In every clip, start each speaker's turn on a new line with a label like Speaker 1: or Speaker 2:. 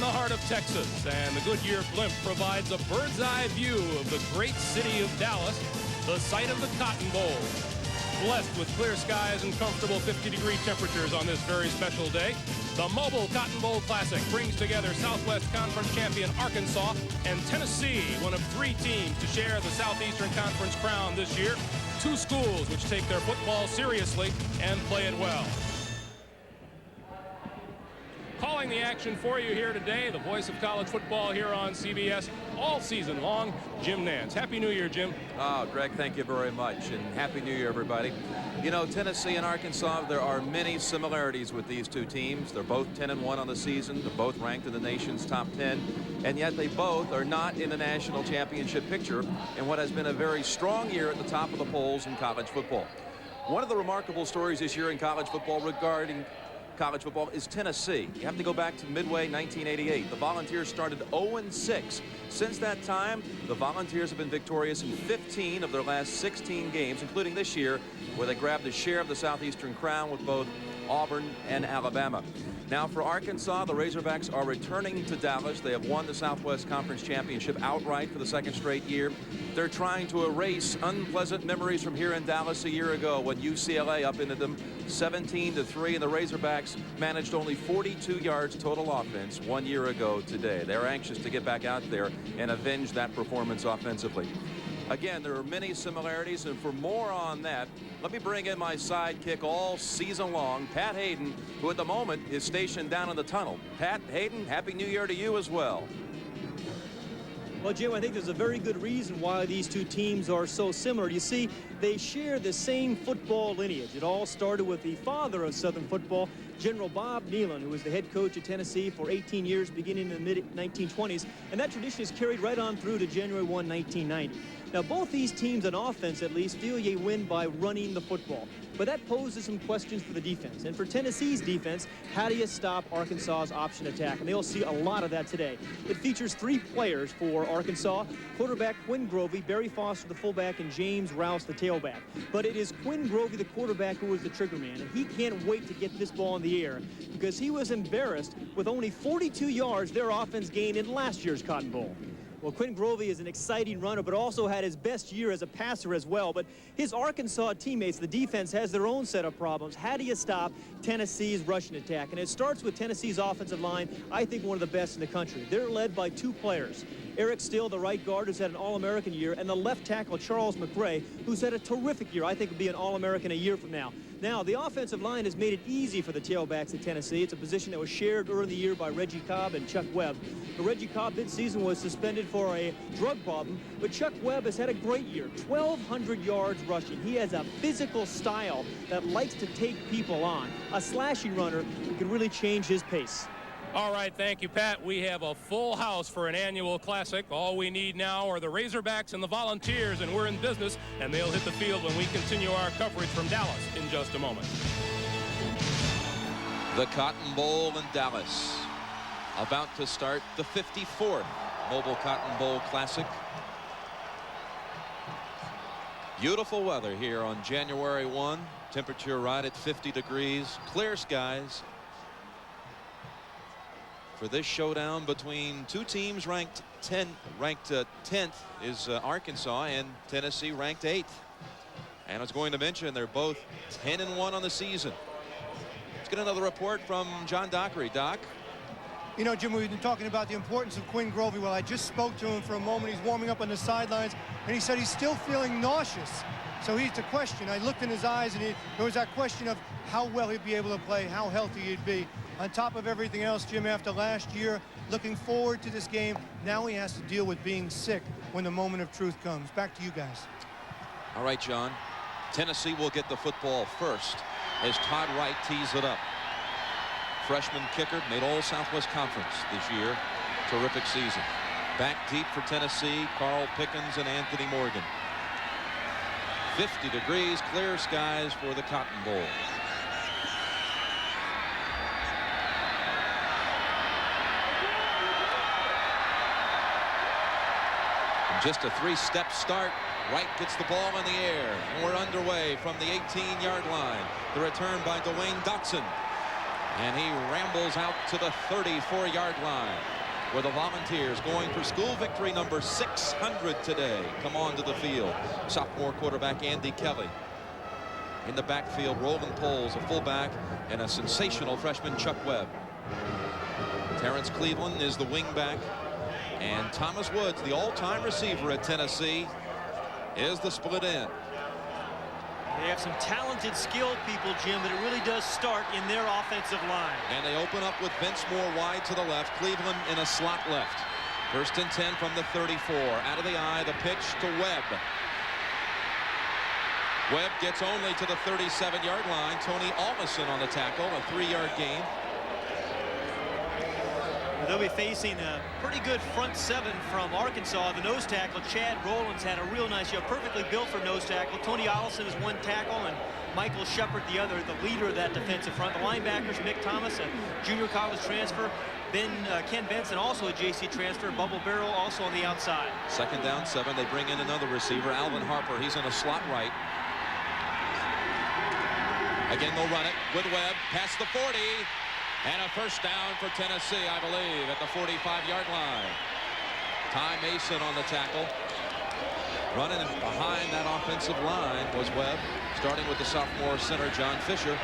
Speaker 1: the heart of Texas, and the Goodyear blimp provides a bird's-eye view of the great city of Dallas, the site of the Cotton Bowl. Blessed with clear skies and comfortable 50-degree temperatures on this very special day, the Mobile Cotton Bowl Classic brings together Southwest Conference champion Arkansas and Tennessee, one of 3 teams to share the Southeastern Conference crown this year. 2 schools which take their football seriously and play it well. Calling the action for you here today, the voice of college football here on CBS all season long, Jim Nantz. Happy New Year, Jim.
Speaker 2: Oh, Greg, thank you very much, and Happy New Year, everybody. You know, Tennessee and Arkansas, there are many similarities with these 2 teams. They're both 10-1 on the season. They're both ranked in the nation's top 10, and yet they both are not in the national championship picture in what has been a very strong year at the top of the polls in college football. One of the remarkable stories this year in college football regarding college football is Tennessee. You have to go back to midway 1988. The Volunteers started 0-6. Since that time, the Volunteers have been victorious in 15 of their last 16 games, including this year, where they grabbed a share of the Southeastern crown with both Auburn and Alabama. Now for Arkansas, the Razorbacks are returning to Dallas. They have won the Southwest Conference Championship outright for the 2nd straight year. They're trying to erase unpleasant memories from here in Dallas a year ago when UCLA upended them 17-3, and the Razorbacks managed only 42 yards total offense 1 year ago today. They're anxious to get back out there and avenge that performance offensively. Again, there are many similarities, and for more on that, let me bring in my sidekick all season long, Pat Hayden, who at the moment is stationed down in the tunnel. Pat, Hayden, Happy New Year to you as well.
Speaker 3: Well, Jim, I think there's a very good reason why these 2 teams are so similar. You see, they share the same football lineage. It all started with the father of Southern football, General Bob Nealon, who was the head coach at Tennessee for 18 years, beginning in the mid-1920s, and that tradition is carried right on through to January 1, 1990. Now, both these teams on offense, at least, feel you win by running the football. But that poses some questions for the defense. And for Tennessee's defense, how do you stop Arkansas's option attack? And they'll see a lot of that today. It features 3 players for Arkansas: quarterback Quinn Grovey, Barry Foster, the fullback, and James Rouse, the tailback. But it is Quinn Grovey, the quarterback, who is the trigger man. And he can't wait to get this ball in the air because he was embarrassed with only 42 yards their offense gained in last year's Cotton Bowl. Well, Quinn Grovey is an exciting runner, but also had his best year as a passer as well. But his Arkansas teammates, the defense, has their own set of problems. How do you stop Tennessee's rushing attack? And it starts with Tennessee's offensive line, I think one of the best in the country. They're led by 2 players. Eric Still, the right guard, who's had an All-American year, and the left tackle, Charles McRae, who's had a terrific year. I think will be an All-American a year from now. Now, the offensive line has made it easy for the tailbacks at Tennessee. It's a position that was shared early in the year by Reggie Cobb and Chuck Webb. But Reggie Cobb mid-season was suspended for a drug problem, but Chuck Webb has had a great year, 1,200 yards rushing. He has a physical style that likes to take people on, a slashing runner who can really change his pace.
Speaker 1: All right, thank you, Pat. We have a full house for an annual classic. All we need now are the Razorbacks and the Volunteers, and we're in business, and they'll hit the field when we continue our coverage from Dallas in just a moment.
Speaker 2: The Cotton Bowl in Dallas, about to start the 54th Mobile Cotton Bowl Classic. Beautiful weather here on January 1. Temperature right at 50 degrees, clear skies. For this showdown between 2 teams ranked 10th is Arkansas, and Tennessee ranked 8th. And I was going to mention they're both 10-1 on the season. Let's get another report from John Dockery. Doc.
Speaker 4: You know, Jim, we've been talking about the importance of Quinn Grovey. Well, I just spoke to him for a moment. He's warming up on the sidelines, and he said he's still feeling nauseous. So he's the question. I looked in his eyes, and there was that question of how well he'd be able to play, how healthy he'd be. On top of everything else, Jim, after last year, looking forward to this game, now he has to deal with being sick when the moment of truth comes. Back to you guys.
Speaker 2: All right, John. Tennessee will get the football first as Todd Wright tees it up. Freshman kicker, made all Southwest Conference this year. Terrific season. Back deep for Tennessee, Carl Pickens and Anthony Morgan. 50 degrees, clear skies for the Cotton Bowl. Just a 3-step start. Wright gets the ball in the air, and we're underway from the 18-yard line. The return by Dwayne Dotson, and he rambles out to the 34-yard line. where the Volunteers, going for school victory number 600 today, come onto the field. Sophomore quarterback Andy Kelly. In the backfield, Roland Poles, a fullback, and a sensational freshman Chuck Webb. Terrence Cleveland is the wingback, and Thomas Woods, the all-time receiver at Tennessee, is the split end.
Speaker 3: They have some talented, skilled people, Jim, but it really does start in their offensive line.
Speaker 2: And they open up with Vince Moore wide to the left, Cleveland in a slot left. 1st and 10 from the 34. Out of the eye, the pitch to Webb. Webb gets only to the 37-yard line. Tony Allison on the tackle, a 3-yard gain.
Speaker 3: They'll be facing a pretty good front seven from Arkansas. The nose tackle, Chad Rowlands, had a real nice show, perfectly built for nose tackle. Tony Allison is one tackle, and Michael Shepard the other, the leader of that defensive front. The linebackers, Mick Thomas, a junior college transfer. Ken Benson, also a JC transfer. Bubble Barrow also on the outside. 2nd
Speaker 2: down 7. They bring in another receiver, Alvin Harper. He's in a slot right. Again, they'll run it with Webb past the 40. And a 1st down for Tennessee, I believe, at the 45-yard line. Ty Mason on the tackle. Running behind that offensive line was Webb, starting with the sophomore center, John Fisher.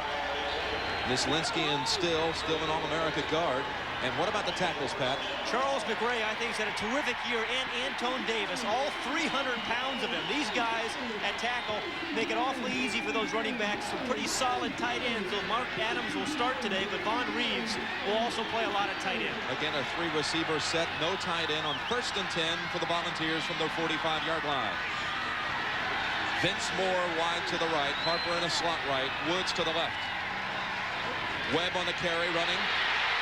Speaker 2: Nislinski and still an All-America guard. And what about the tackles, Pat?
Speaker 3: Charles McRae, I think, has had a terrific year, and Antone Davis, all 300 pounds of them. These guys at tackle make it awfully easy for those running backs. Some pretty solid tight ends. So Mark Adams will start today, but Vaughn Reeves will also play a lot of tight end.
Speaker 2: Again, a 3-receiver set, no tight end on 1st and 10 for the Volunteers from their 45-yard line. Vince Moore wide to the right, Harper in a slot right, Woods to the left. Webb on the carry, running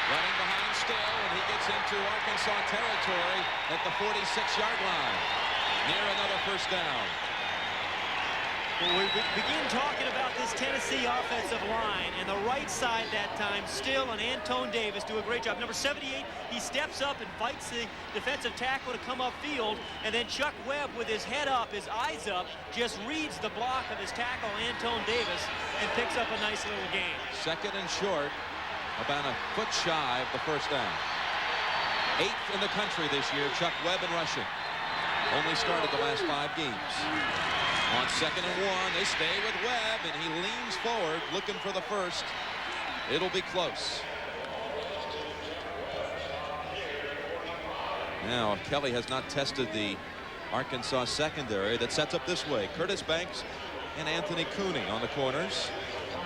Speaker 2: behind still, and he gets into Arkansas territory at the 46-yard line, near another 1st down.
Speaker 3: Well, we begin talking about this Tennessee offensive line, and the right side that time, Still and Antone Davis do a great job. Number 78, he steps up and fights the defensive tackle to come upfield, and then Chuck Webb, with his head up, his eyes up, just reads the block of his tackle, Antone Davis, and picks up a nice little gain.
Speaker 2: 2nd and short. About a foot shy of the 1st down. 8th in the country this year, Chuck Webb in rushing. Only started the last 5 games. On 2nd and 1, they stay with Webb, and he leans forward, looking for the 1st. It'll be close. Now, Kelly has not tested the Arkansas secondary that sets up this way. Curtis Banks and Anthony Cooney on the corners.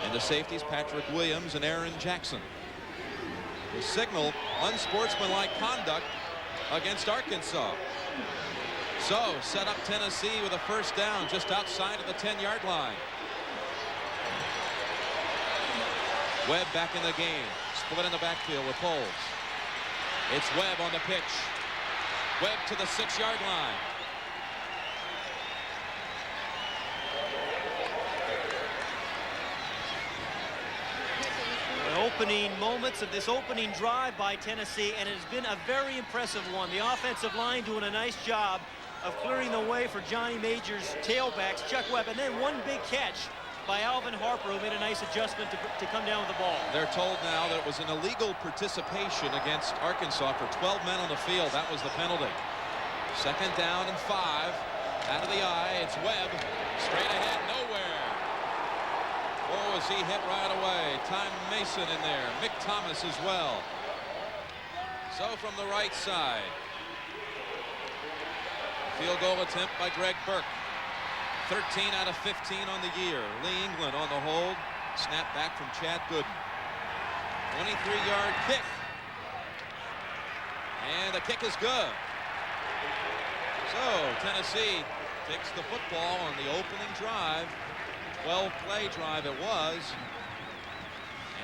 Speaker 2: And the safeties, Patrick Williams and Aaron Jackson. The signal unsportsmanlike conduct against Arkansas. So set up Tennessee with a 1st down just outside of the 10-yard line. Webb back in the game, split in the backfield with Poles. It's Webb on the pitch. Webb to the 6-yard line.
Speaker 3: Opening moments of this opening drive by Tennessee, and it has been a very impressive one. The offensive line doing a nice job of clearing the way for Johnny Major's tailbacks, Chuck Webb, and then one big catch by Alvin Harper, who made a nice adjustment to come down with the ball.
Speaker 2: They're told now that it was an illegal participation against Arkansas for 12 men on the field. That was the penalty. 2nd down and 5. Out of the eye, it's Webb. Straight ahead, nowhere. Oh, is he hit right away. Ty Mason in there. Mick Thomas as well. So from the right side. Field goal attempt by Greg Burke. 13 out of 15 on the year. Lee England on the hold. Snap back from Chad Gooden. 23-yard kick. And the kick is good. So Tennessee takes the football on the opening drive. 12-play drive it was.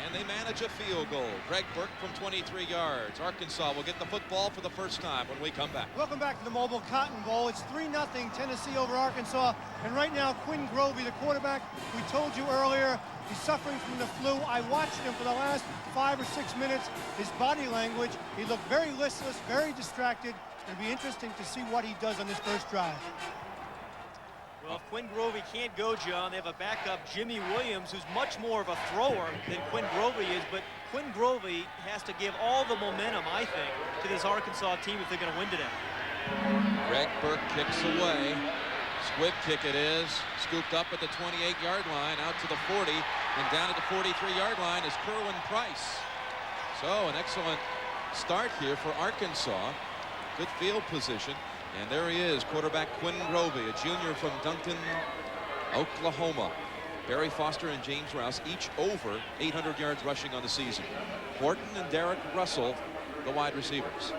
Speaker 2: And they manage a field goal. Greg Burke from 23 yards. Arkansas will get the football for the 1st time when we come back.
Speaker 4: Welcome back to the Mobile Cotton Bowl. It's 3-0 Tennessee over Arkansas. And right now, Quinn Grovey, the quarterback, we told you earlier, he's suffering from the flu. I watched him for the last 5 or 6 minutes. His body language, he looked very listless, very distracted. It'll be interesting to see what he does on this 1st drive.
Speaker 3: Well, if Quinn Grovey can't go, John, they have a backup, Jimmy Williams, who's much more of a thrower than Quinn Grovey is. But Quinn Grovey has to give all the momentum, I think, to this Arkansas team if they're going to win today.
Speaker 2: Greg Burke kicks away. Squib kick it is. Scooped up at the 28-yard line, out to the 40, and down at the 43-yard line is Kerwin Price. So an excellent start here for Arkansas. Good field position. And there he is, quarterback Quinn Grovey, a junior from Duncan, Oklahoma. Barry Foster and James Rouse, each over 800 yards rushing on the season. Horton and Derek Russell, the wide receivers.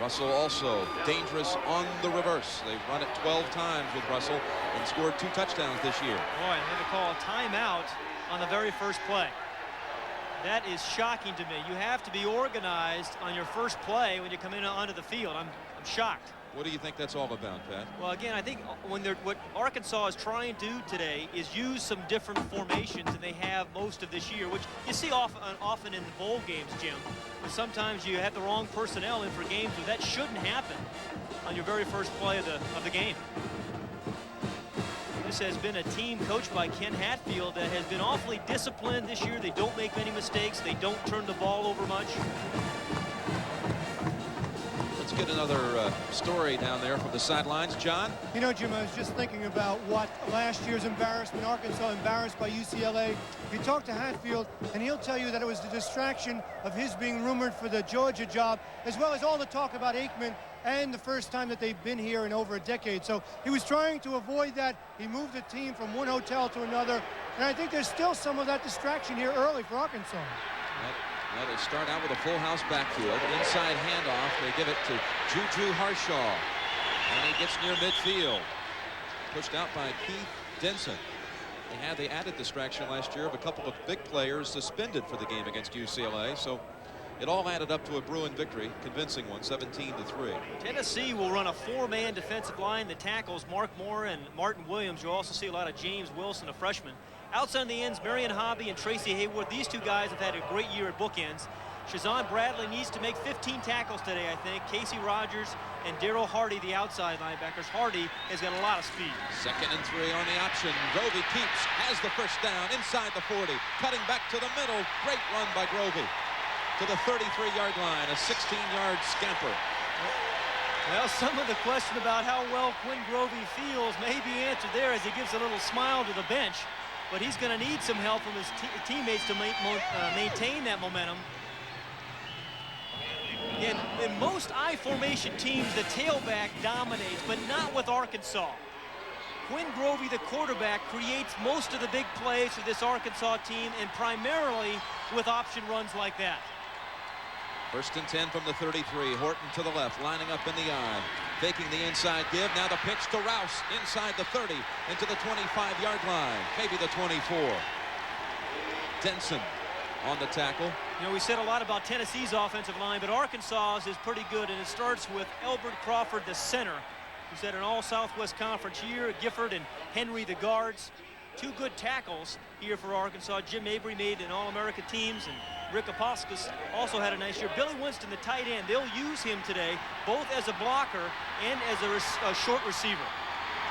Speaker 2: Russell also dangerous on the reverse. They've run it 12 times with Russell and scored 2 touchdowns this year.
Speaker 3: Boy, and they call a timeout on the very first play. That is shocking to me. You have to be organized on your first play when you come in onto the field. I'm shocked.
Speaker 2: What do you think that's all about, Pat?
Speaker 3: Well, again, I think what Arkansas is trying to do today is use some different formations than they have most of this year, which you see often in the bowl games, Jim. But sometimes you have the wrong personnel in for games where that shouldn't happen on your very first play of the game. This has been a team coached by Ken Hatfield that has been awfully disciplined this year. They don't make many mistakes. They don't turn the ball over much.
Speaker 2: Let's get another story down there from the sidelines. John?
Speaker 4: You know, Jim, I was just thinking about what last year's embarrassment, Arkansas embarrassed by UCLA. You talk to Hatfield, and he'll tell you that it was the distraction of his being rumored for the Georgia job, as well as all the talk about Aikman and the first time that they've been here in over a decade. So he was trying to avoid that. He moved the team from one hotel to another. And I think there's still some of that distraction here early for Arkansas.
Speaker 2: Well, they start out with a full house backfield. Inside handoff. They give it to Juju Harshaw. And he gets near midfield. Pushed out by Keith Denson. They had the added distraction last year of a couple of big players suspended for the game against UCLA. So it all added up to a Bruin victory, convincing one, 17-3.
Speaker 3: Tennessee will run a 4-man defensive line. The tackles, Mark Moore and Martin Williams. You'll also see a lot of James Wilson, a freshman. Outside the ends, Marion Hobby and Tracy Hayward. These two guys have had a great year at bookends. Shazon Bradley needs to make 15 tackles today, I think. Casey Rogers and Darryl Hardy, the outside linebackers. Hardy has got a lot of speed.
Speaker 2: 2nd and 3 on the option. Grovey keeps, has the first down inside the 40. Cutting back to the middle. Great run by Grovey to the 33-yard line. A 16-yard scamper.
Speaker 3: Well, some of the question about how well Quinn Grovey feels may be answered there as he gives a little smile to the bench. But he's going to need some help from his teammates to maintain that momentum. In most I formation teams, the tailback dominates, but not with Arkansas. Quinn Grovey, the quarterback, creates most of the big plays for this Arkansas team, and primarily with option runs like that.
Speaker 2: 1st and 10 from the 33. Horton to the left, lining up in the eye. Faking the inside give. Now the pitch to Rouse inside the 30 into the 25-yard line, maybe the 24. Denson on the tackle.
Speaker 3: You know, we said a lot about Tennessee's offensive line, but Arkansas's is pretty good, and it starts with Elbert Crawford, the center, who's had an all-Southwest Conference year. Gifford and Henry, the guards. 2 good tackles here for Arkansas. Jim Mabry made an All-America teams, and Rick Aposkis also had a nice year. Billy Winston, the tight end, they'll use him today, both as a blocker and as a short receiver.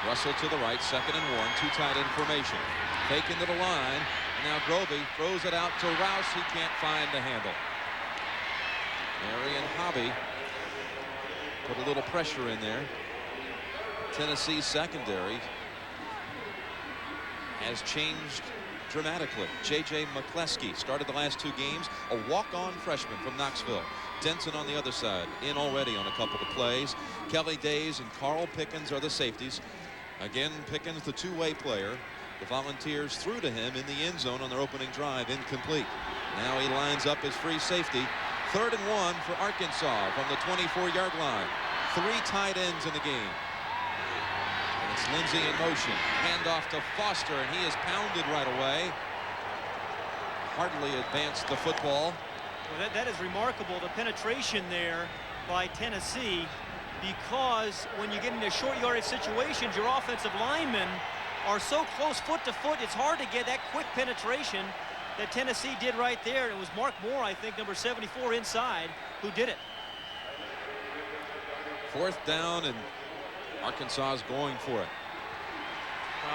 Speaker 2: Russell to the right, 2nd and 1, 2 tight end formation. Fake into the line. Now Grovey throws it out to Rouse. He can't find the handle. Marion Hobby put a little pressure in there. Tennessee's secondary has changed dramatically. J.J. McCleskey started the last 2 games, a walk-on freshman from Knoxville. Denson on the other side, in already on a couple of plays. Kelly Days and Carl Pickens are the safeties. Again, Pickens, the two-way player. The Volunteers threw to him in the end zone on their opening drive, incomplete. Now he lines up his free safety. 3rd and 1 for Arkansas from the 24-yard line. 3 tight ends in the game. And it's Lindsey in motion. Handoff to Foster, and he is pounded right away. Hardly advanced the football.
Speaker 3: Well, that is remarkable, the penetration there by Tennessee, because when you get into short yardage situations, your offensive linemen are so close foot to foot, it's hard to get that quick penetration that Tennessee did right there. It was Mark Moore, I think, number 74 inside, who did it.
Speaker 2: 4th down and Arkansas is going for it.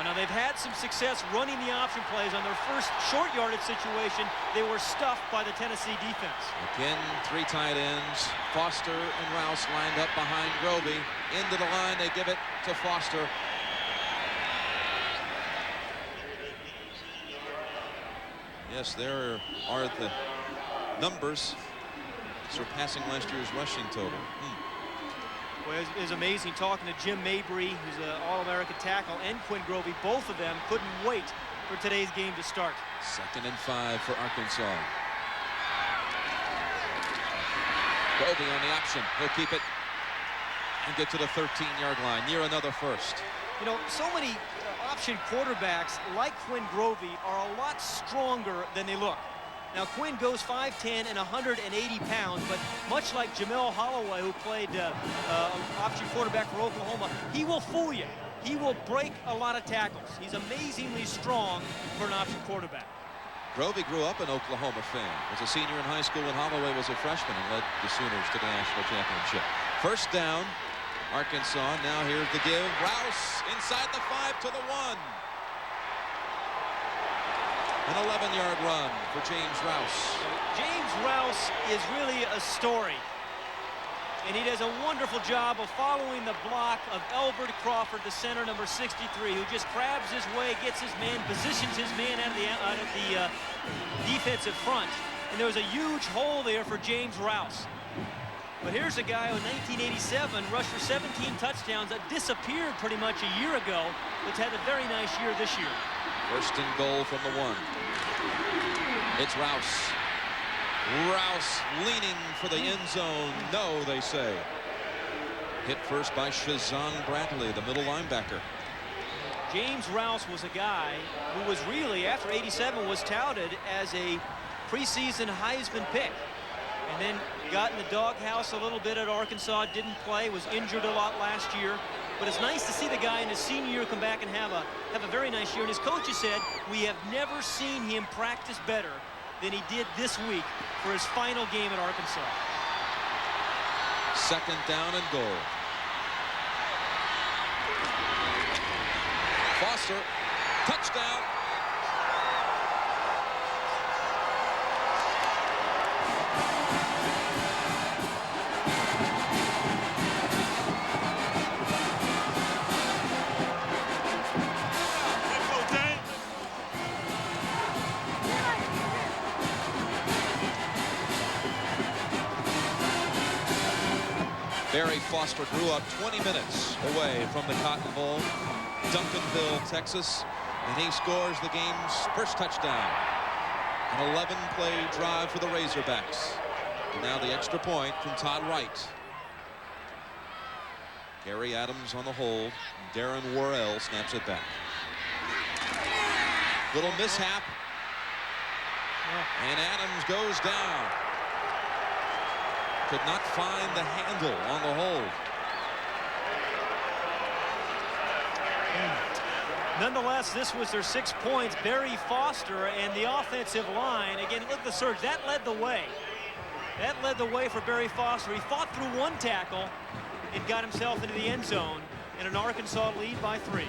Speaker 3: Now they've had some success running the option plays. On their first short yardage situation, they were stuffed by the Tennessee defense.
Speaker 2: Again, 3 tight ends. Foster and Rouse lined up behind Grovey. Into the line, they give it to Foster. Yes, there are the numbers surpassing last year's rushing total.
Speaker 3: Well, it was amazing talking to Jim Mabry, who's an All-American tackle, and Quinn Grovey. Both of them couldn't wait for today's game to start.
Speaker 2: 2nd and 5 for Arkansas. Grovey on the option. He'll keep it and get to the 13-yard line near another first.
Speaker 3: You know, so many option quarterbacks like Quinn Grovey are a lot stronger than they look. Now, Quinn goes 5'10" and 180 pounds, but much like Jamel Holloway, who played option quarterback for Oklahoma, he will fool you. He will break a lot of tackles. He's amazingly strong for an option quarterback.
Speaker 2: Grovey grew up an Oklahoma fan. Was a senior in high school when Holloway was a freshman and led the Sooners to the national championship. First down, Arkansas. Now here's the give. Rouse inside the 5 to the 1. An 11-yard run for James Rouse.
Speaker 3: James Rouse is really a story. And he does a wonderful job of following the block of Elbert Crawford, the center, number 63, who just grabs his way, gets his man, positions his man out of the defensive front. And there was a huge hole there for James Rouse. But here's a guy who in 1987 rushed for 17 touchdowns that disappeared pretty much a year ago, but had a very nice year this year.
Speaker 2: 1st and goal from the 1. It's Rouse. Rouse leaning for the end zone. No, they say. Hit first by Shazan Bradley, the middle linebacker.
Speaker 3: James Rouse was a guy who was really, after 87, was touted as a preseason Heisman pick. And then got in the doghouse a little bit at Arkansas, didn't play, was injured a lot last year. But it's nice to see the guy in his senior year come back and have a very nice year. And his coaches said, we have never seen him practice better than he did this week for his final game at Arkansas.
Speaker 2: 2nd down and goal. Foster, touchdown. Barry Foster grew up 20 minutes away from the Cotton Bowl, Duncanville, Texas, and he scores the game's first touchdown. An 11-play drive for the Razorbacks. And now the extra point from Todd Wright. Gary Adams on the hold. Darren Worrell snaps it back. Little mishap. And Adams goes down. Could not find the handle on the hold.
Speaker 3: Nonetheless, this was their 6 points. Barry Foster and the offensive line. Again, look at the surge. That led the way. That led the way for Barry Foster. He fought through 1 tackle and got himself into the end zone in an Arkansas lead by 3.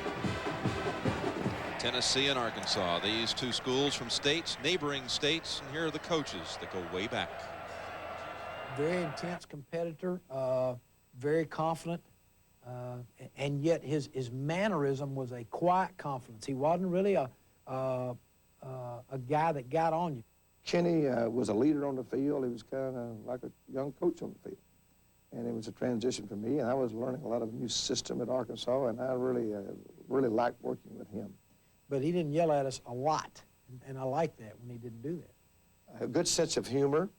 Speaker 2: Tennessee and Arkansas, these 2 schools from states, neighboring states, and here are the coaches that go way back.
Speaker 5: Very intense competitor, very confident, and yet his mannerism was a quiet confidence. He wasn't really a guy that got on you.
Speaker 6: Kenny was a leader on the field. He was kind of like a young coach on the field. And it was a transition for me, and I was learning a lot of new system at Arkansas, and I really liked working with him.
Speaker 5: But he didn't yell at us a lot, and I liked that when he didn't do that.
Speaker 6: A good sense of humor,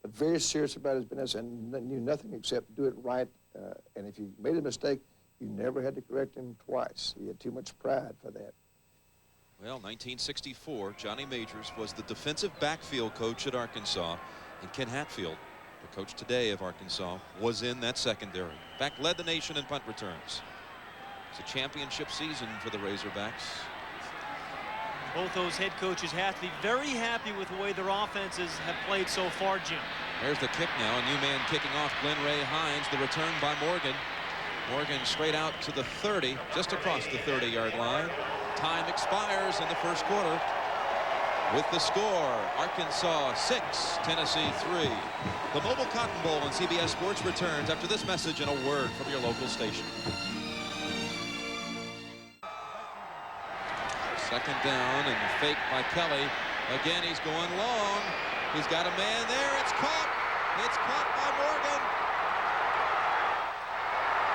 Speaker 6: but very serious about his business and knew nothing except do it right. And if you made a mistake, you never had to correct him twice. He had too much pride for that.
Speaker 2: Well, 1964, Johnny Majors was the defensive backfield coach at Arkansas, and Ken Hatfield, the coach today of Arkansas, was in that secondary. In fact, led the nation in punt returns. It's a championship season for the Razorbacks.
Speaker 3: Both those head coaches have to be very happy with the way their offenses have played so far, Jim.
Speaker 2: There's the kick now. A new man kicking off, Glenn Ray Hines. The return by Morgan. Morgan straight out to the 30, just across the 30-yard line. Time expires in the first quarter with the score, Arkansas 6, Tennessee 3. The Mobile Cotton Bowl on CBS Sports returns after this message and a word from your local station. Second down and fake by Kelly. Again, he's going long. He's got a man there. It's caught. It's caught by Morgan.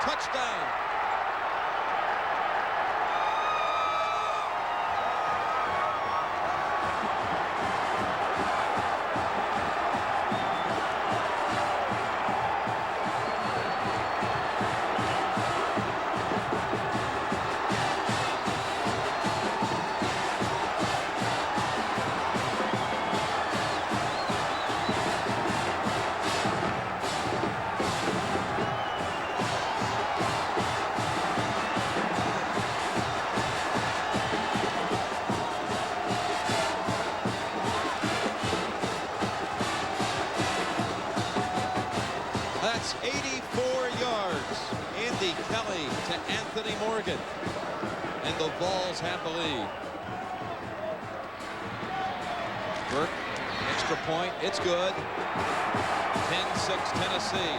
Speaker 2: Touchdown. That's 84 yards. Andy Kelly to Anthony Morgan. And the Vols have the lead. Burke, extra point. It's good. 10-6 Tennessee.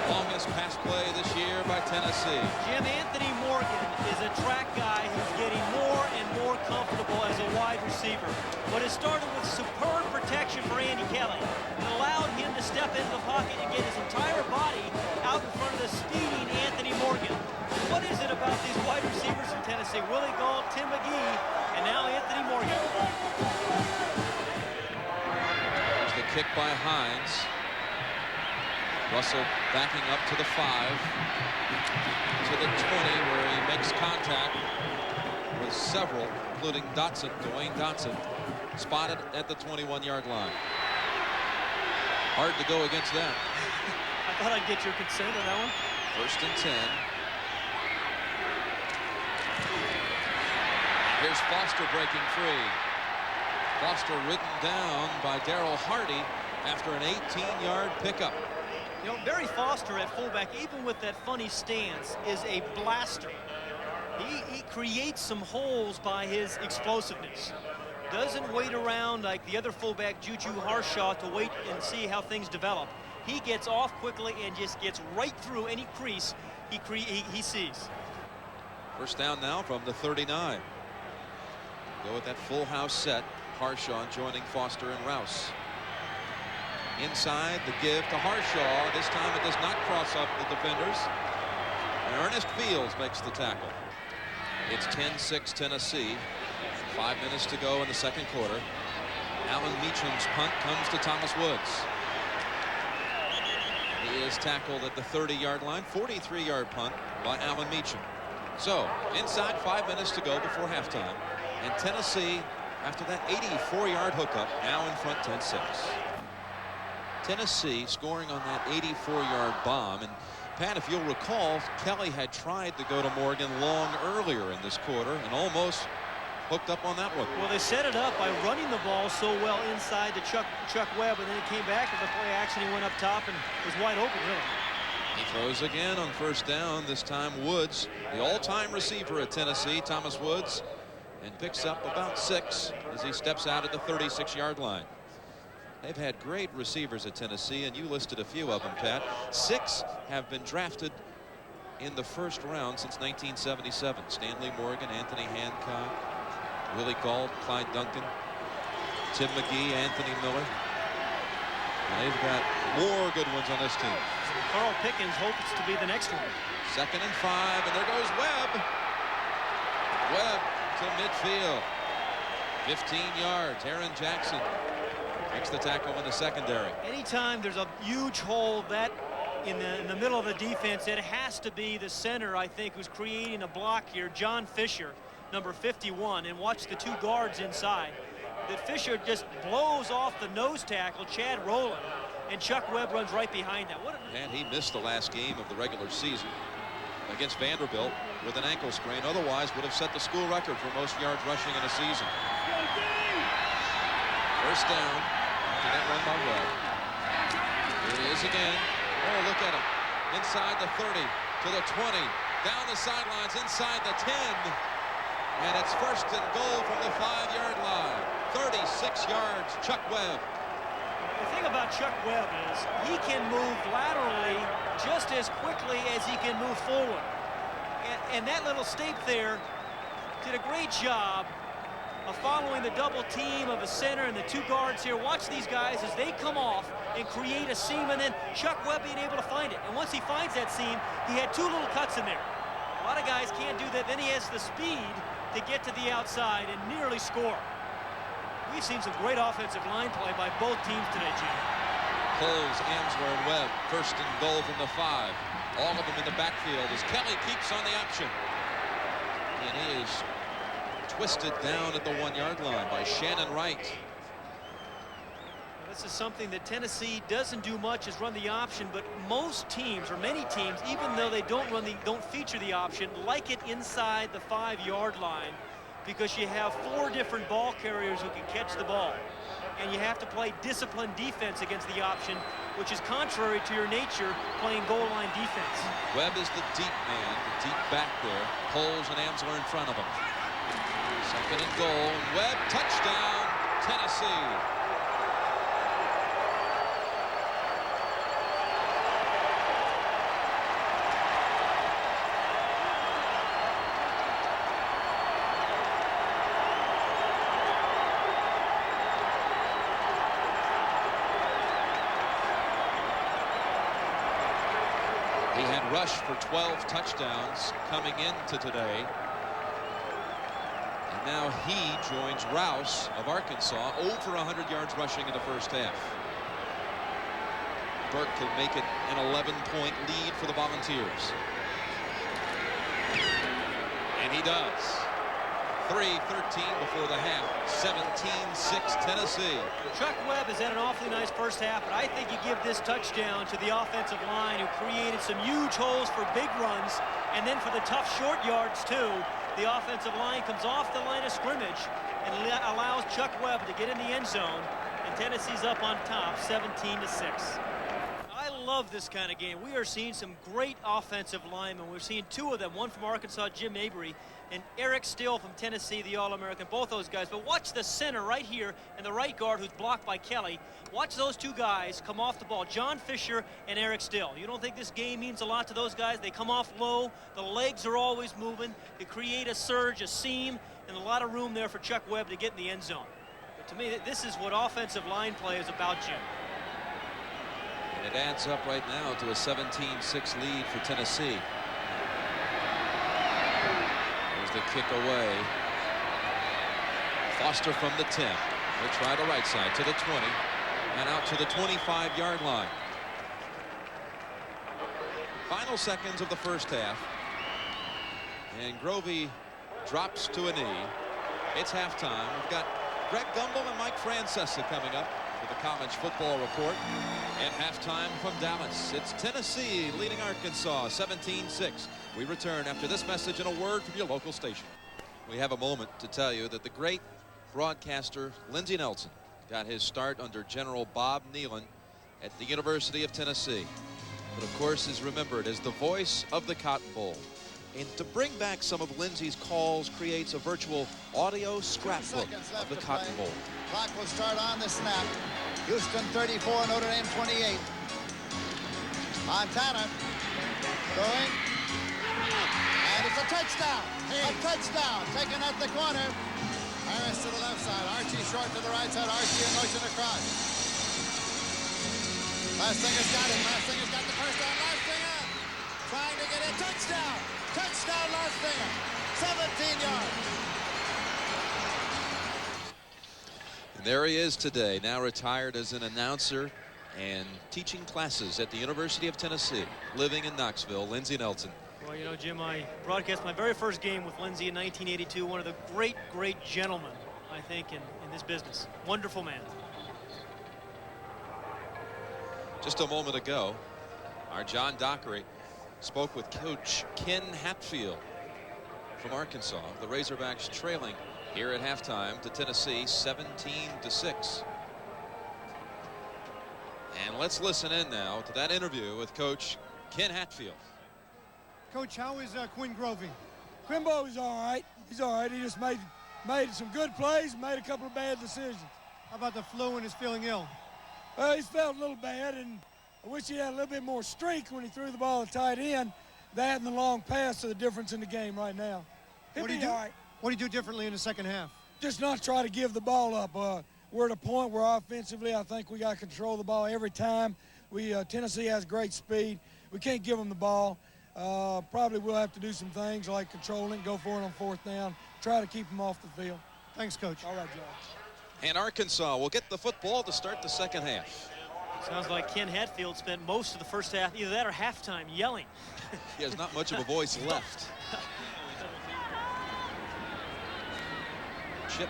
Speaker 2: Longest pass play this year by Tennessee.
Speaker 3: Jim, Anthony Morgan is a track guy who's getting more and more comfortable as a wide receiver. But it started with superb protection for Andy Kelly. It allowed him to step into the pocket and get his entire body out in front of the speeding Anthony Morgan. What is it about these wide receivers from Tennessee? Willie Gault, Tim McGee, and now Anthony Morgan.
Speaker 2: There's the kick by Hines. Russell backing up to the 5, to the 20, where he makes contact with several, including Dotson, Dwayne Dotson, spotted at the 21-yard line. Hard to go against them.
Speaker 3: I thought I'd get your consent on that one.
Speaker 2: 1st and 10. Here's Foster breaking free. Foster ridden down by Darryl Hardy after an 18-yard pickup.
Speaker 3: You know, Barry Foster at fullback, even with that funny stance, is a blaster. He creates some holes by his explosiveness. Doesn't wait around like the other fullback, Juju Harshaw, to wait and see how things develop. He gets off quickly and just gets right through any crease he sees.
Speaker 2: First down now from the 39. Go with that full house set. Harshaw joining Foster and Rouse. Inside, the give to Harshaw. This time it does not cross up the defenders. And Ernest Fields makes the tackle. It's 10-6 Tennessee. 5 minutes to go in the second quarter. Alan Meacham's punt comes to Thomas Woods. He is tackled at the 30-yard line. 43-yard punt by Alan Meacham. So, inside 5 minutes to go before halftime. And Tennessee, after that 84-yard hookup, now in front 10-6. Tennessee scoring on that 84-yard bomb. And Pat, if you'll recall, Kelly had tried to go to Morgan long earlier in this quarter and almost hooked up on that one.
Speaker 3: Well, they set it up by running the ball so well inside to Chuck Webb, and then it came back and the play action. He went up top and was wide open, really.
Speaker 2: He throws again on first down. This time Woods, the all-time receiver at Tennessee, Thomas Woods, and picks up about 6 as he steps out at the 36-yard line. They've had great receivers at Tennessee, and you listed a few of them, Pat. 6 have been drafted in the first round since 1977. Stanley Morgan, Anthony Hancock, Willie Gault, Clyde Duncan, Tim McGee, Anthony Miller. And they've got more good ones on this team.
Speaker 3: Carl Pickens hopes to be the next one.
Speaker 2: 2nd and 5, and there goes Webb. Webb to midfield. 15 yards. Aaron Jackson makes the tackle in the secondary.
Speaker 3: Anytime there's a huge hole that in the middle of the defense, it has to be the center, I think, who's creating a block here, John Fisher, number 51, and watch the 2 guards inside. That Fisher just blows off the nose tackle, Chad Rowland, and Chuck Webb runs right behind that.
Speaker 2: And he missed the last game of the regular season against Vanderbilt with an ankle sprain. Otherwise would have set the school record for most yards rushing in a season. First down. That run by Webb. Here he is again. Oh, look at him. inside the 30, to the 20, down the sidelines, inside the 10. And it's first and goal from the 5-yard line. 36 yards, Chuck Webb.
Speaker 3: The thing about Chuck Webb is he can move laterally just as quickly as he can move forward. And that little stape there did a great job of following the double team of a center and the 2 guards here. Watch these guys as they come off and create a seam, and then Chuck Webb being able to find it. And once he finds that seam, he had 2 little cuts in there. A lot of guys can't do that. Then he has the speed to get to the outside and nearly score. We've seen some great offensive line play by both teams today, Jim.
Speaker 2: Holmes, Amsler, and Webb. First and goal from the 5. All of them in the backfield as Kelly keeps on the option. And he is twisted down at the 1-yard line by Shannon Wright.
Speaker 3: Well, this is something that Tennessee doesn't do much, is run the option, but most teams, or many teams, even though they don't feature the option, like it inside the 5-yard line, because you have 4 different ball carriers who can catch the ball. And you have to play disciplined defense against the option, which is contrary to your nature playing goal line defense.
Speaker 2: Webb is the deep man, the deep back there. Holes and Amsler in front of him. Second and goal, and Webb, touchdown, Tennessee. He had rushed for 12 touchdowns coming into today. And now he joins Rouse of Arkansas, over 100 yards rushing in the first half. Burke can make it an 11-point lead for the Volunteers. And he does. 3:13 before the half. 17-6 Tennessee.
Speaker 3: Chuck Webb has had an awfully nice first half, but I think you give this touchdown to the offensive line, who created some huge holes for big runs, and then for the tough short yards too. The offensive line comes off the line of scrimmage and allows Chuck Webb to get in the end zone, and Tennessee's up on top, 17-6. I love this kind of game. We are seeing some great offensive linemen. We're seeing 2 of them, one from Arkansas, Jim Mabry, and Eric Still from Tennessee, the All-American, both those guys. But watch the center right here and the right guard who's blocked by Kelly. Watch those 2 guys come off the ball, John Fisher and Eric Still. You don't think this game means a lot to those guys? They come off low, the legs are always moving, they create a surge, a seam, and a lot of room there for Chuck Webb to get in the end zone. But to me, this is what offensive line play is about, Jim.
Speaker 2: And it adds up right now to a 17-6 lead for Tennessee. The kick away. Foster from the 10. He'll try the right side to the 20 and out to the 25-yard line. Final seconds of the first half. And Grovey drops to a knee. It's halftime. We've got Greg Gumbel and Mike Francesa coming up with the College Football Report. At halftime from Dallas, it's Tennessee leading Arkansas 17-6. We return after this message and a word from your local station. We have a moment to tell you that the great broadcaster Lindsey Nelson got his start under General Bob Nealon at the University of Tennessee, but of course is remembered as the voice of the Cotton Bowl. And to bring back some of Lindsey's calls creates a virtual audio scrapbook of the Cotton Bowl.
Speaker 7: Clock will start on the snap. Houston 34, Notre Dame 28. Montana going, and it's a touchdown. A touchdown taken at the corner. Harris to the left side, Archie short to the right side, Archie in motion across. Lastinger's got it. Lastinger's got the first down. Lastinger trying to get a touchdown. Touchdown Lastinger. 17 yards.
Speaker 2: And there he is today, now retired as an announcer and teaching classes at the University of Tennessee, living in Knoxville, Lindsey Nelson.
Speaker 3: Well, you know, Jim, I broadcast my very first game with Lindsey in 1982. One of the great, great gentlemen, I think, in this business. Wonderful man.
Speaker 2: Just a moment ago, our John Dockery spoke with Coach Ken Hatfield from Arkansas. The Razorbacks trailing here at halftime to Tennessee 17-6. And let's listen in now to that interview with Coach Ken Hatfield.
Speaker 4: Coach, how is Quinn Grovey?
Speaker 8: Quinn Grovey's all right. He's all right. He just made some good plays, made a couple of bad decisions.
Speaker 4: How about the flu and his feeling ill?
Speaker 8: Well, he's felt a little bad, and I wish he had a little bit more streak when he threw the ball at tight end. That and the long pass are the difference in the game right now. He'll be all right.
Speaker 4: What do you do differently in the second half?
Speaker 8: Just not try to give the ball up. We're at a point where offensively I think we got to control the ball every time. Tennessee has great speed. We can't give them the ball. Probably we'll have to do some things like controlling it, go for it on fourth down, try to keep them off the field.
Speaker 4: Thanks, Coach.
Speaker 8: All right, Josh.
Speaker 2: And Arkansas will get the football to start the second half.
Speaker 3: Sounds like Ken Hatfield spent most of the first half, either that or halftime, yelling.
Speaker 2: He has not much of a voice left. Chip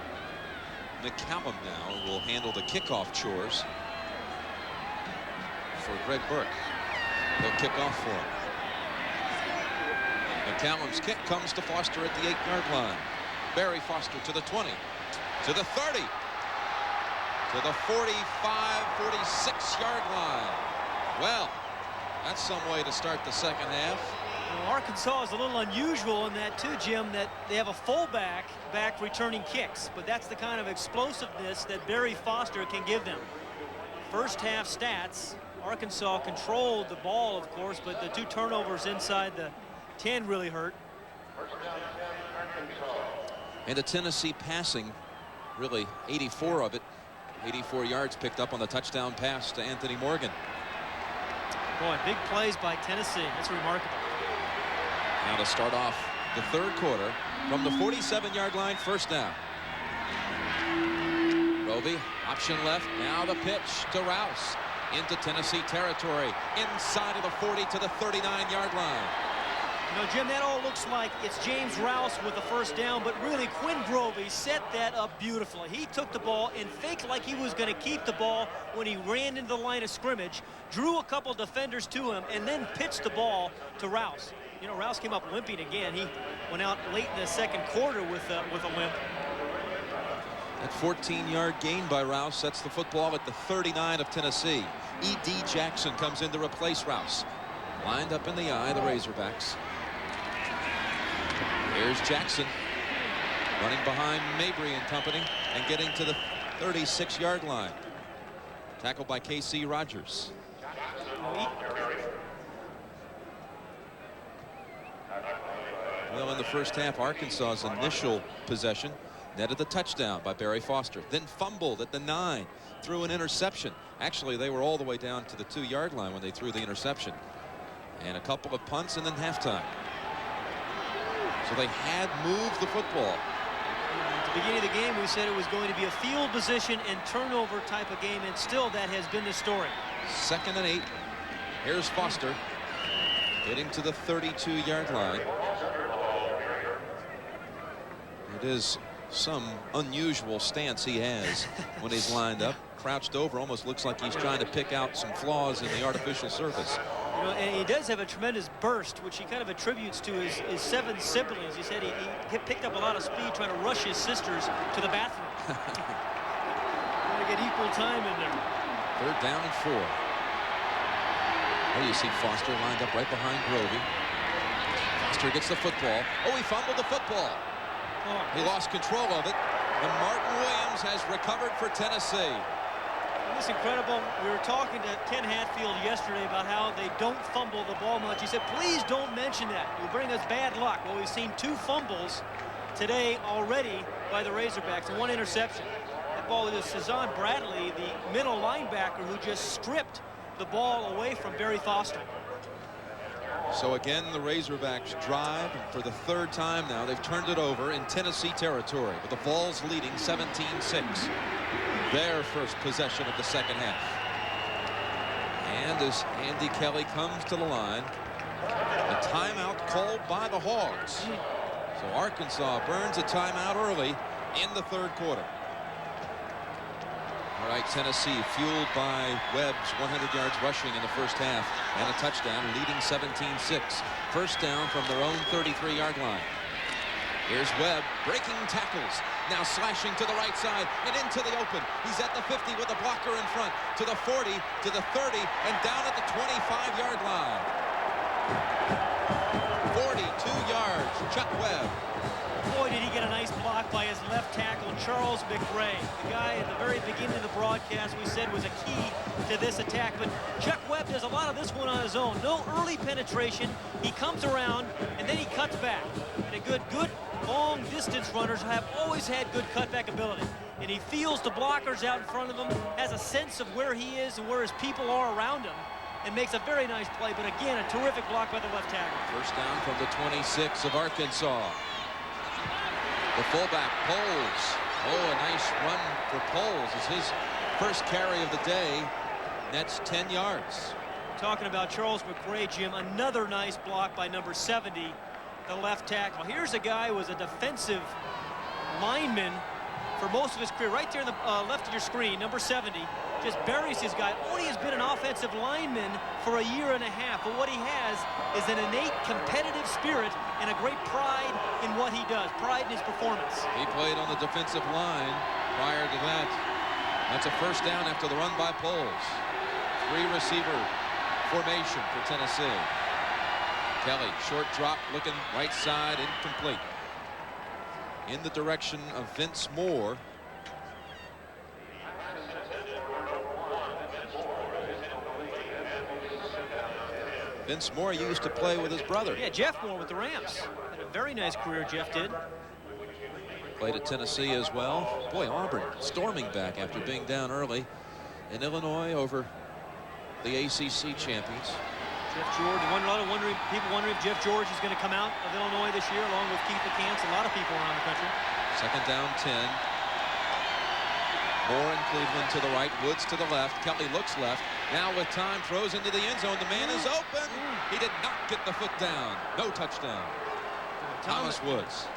Speaker 2: McCallum now will handle the kickoff chores for Greg Burke. He'll kick off for him. McCallum's kick comes to Foster at the 8-yard line. Barry Foster to the 20, to the 30, to the 45, 46-yard line. Well, that's some way to start the second half.
Speaker 3: Well, Arkansas is a little unusual in that too, Jim, that they have a fullback back returning kicks, but that's the kind of explosiveness that Barry Foster can give them. First half stats, Arkansas controlled the ball, of course, but the 2 turnovers inside the 10 really hurt.
Speaker 2: And the Tennessee passing, really 84 of it, 84 yards picked up on the touchdown pass to Anthony Morgan.
Speaker 3: Boy, big plays by Tennessee. That's remarkable.
Speaker 2: Now to start off the third quarter from the 47-yard line, first down. Grovey, option left. Now the pitch to Rouse into Tennessee territory, inside of the 40 to the 39-yard line.
Speaker 3: You know, Jim, that all looks like it's James Rouse with the first down, but really Quinn Grovey set that up beautifully. He took the ball and faked like he was going to keep the ball when he ran into the line of scrimmage, drew a couple defenders to him, and then pitched the ball to Rouse. You know, Rouse came up limping again. He went out late in the second quarter with a limp.
Speaker 2: That 14-yard gain by Rouse sets the football at the 39 of Tennessee. E.D. Jackson comes in to replace Rouse. Lined up in the eye, the Razorbacks. Here's Jackson running behind Mabry and company and getting to the 36-yard line. Tackled by K.C. Rogers. Well, in the first half, Arkansas's initial possession netted the touchdown by Barry Foster, then fumbled at the 9, threw an interception. Actually, they were all the way down to the 2-yard line when they threw the interception. And a couple of punts and then halftime. So they had moved the football.
Speaker 3: At the beginning of the game, we said it was going to be a field position and turnover type of game, and still that has been the story.
Speaker 2: 2nd and 8. Here's Foster getting to the 32-yard line. It is some unusual stance he has when he's lined up, crouched over, almost looks like he's trying to pick out some flaws in the artificial surface.
Speaker 3: You know, and he does have a tremendous burst, which he kind of attributes to his 7 siblings. He said he picked up a lot of speed trying to rush his sisters to the bathroom. Want to get equal time in there.
Speaker 2: 3rd down and 4. There you see Foster lined up right behind Grovey. Foster gets the football. Oh, he fumbled the football. He lost control of it, and Martin Williams has recovered for Tennessee.
Speaker 3: It's incredible. We were talking to Ken Hatfield yesterday about how they don't fumble the ball much. He said, please don't mention that. You'll bring us bad luck. Well, we've seen 2 fumbles today already by the Razorbacks and 1 interception. That ball is Cezanne Bradley, the middle linebacker, who just stripped the ball away from Barry Foster.
Speaker 2: So again, the Razorbacks drive, and for the 3rd time now, they've turned it over in Tennessee territory, with the Vols leading 17-6. Their first possession of the second half. And as Andy Kelly comes to the line, a timeout called by the Hogs. So Arkansas burns a timeout early in the 3rd quarter. All right, Tennessee fueled by Webb's 100 yards rushing in the first half and a touchdown, leading 17-6. First down from their own 33-yard line. Here's Webb breaking tackles, now slashing to the right side and into the open. He's at the 50 with a blocker in front, to the 40, to the 30, and down at the 25-yard line. Chuck Webb.
Speaker 3: Boy, did he get a nice block by his left tackle, Charles McRae. The guy at the very beginning of the broadcast we said was a key to this attack. But Chuck Webb does a lot of this one on his own. No early penetration. He comes around, and then he cuts back. And a good long distance runners have always had good cutback ability. And he feels the blockers out in front of him, has a sense of where he is and where his people are around him, and makes a very nice play. But again, a terrific block by the left tackle.
Speaker 2: First down from the 26 of Arkansas. The fullback, Poles. Oh, a nice run for Poles. It's his first carry of the day. That's 10 yards.
Speaker 3: Talking about Charles McRae, Jim, another nice block by number 70, the left tackle. Here's a guy who was a defensive lineman for most of his career. Right there in the left of your screen, number 70, just buries his guy. Only has been an offensive lineman for a year and a half, but what he has is an innate competitive spirit and a great pride in what he does, pride in his performance.
Speaker 2: He played on the defensive line prior to that. That's a first down after the run by Poles. 3 receiver formation for Tennessee. Kelly, short drop, looking right side, incomplete. In the direction of Vince Moore. Vince Moore used to play with his brother.
Speaker 3: Yeah, Jeff Moore with the Rams. Had a very nice career, Jeff did.
Speaker 2: Played at Tennessee as well. Boy, Auburn storming back after being down early in Illinois over the ACC champions.
Speaker 3: Jeff George, people wondering if Jeff George is going to come out of Illinois this year along with Keith McCants, a lot of people around the country.
Speaker 2: Second down 10. Moore and Cleveland to the right, Woods to the left. Kelly looks left. Now with time, throws into the end zone. The man is open. He did not get the foot down. No touchdown. Thomas Woods.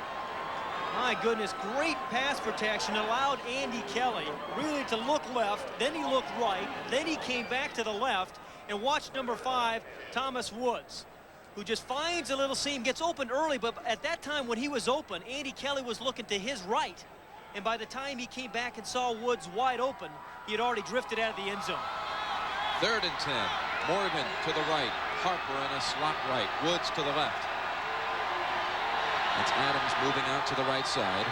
Speaker 3: My goodness, great pass protection allowed Andy Kelly really to look left, then he looked right, then he came back to the left, and watch number 5, Thomas Woods, who just finds a little seam, gets open early, but at that time when he was open, Andy Kelly was looking to his right, and by the time he came back and saw Woods wide open, he had already drifted out of the end zone.
Speaker 2: 3rd and 10. Morgan to the right, Harper in a slot right, Woods to the left. It's Adams moving out to the right side.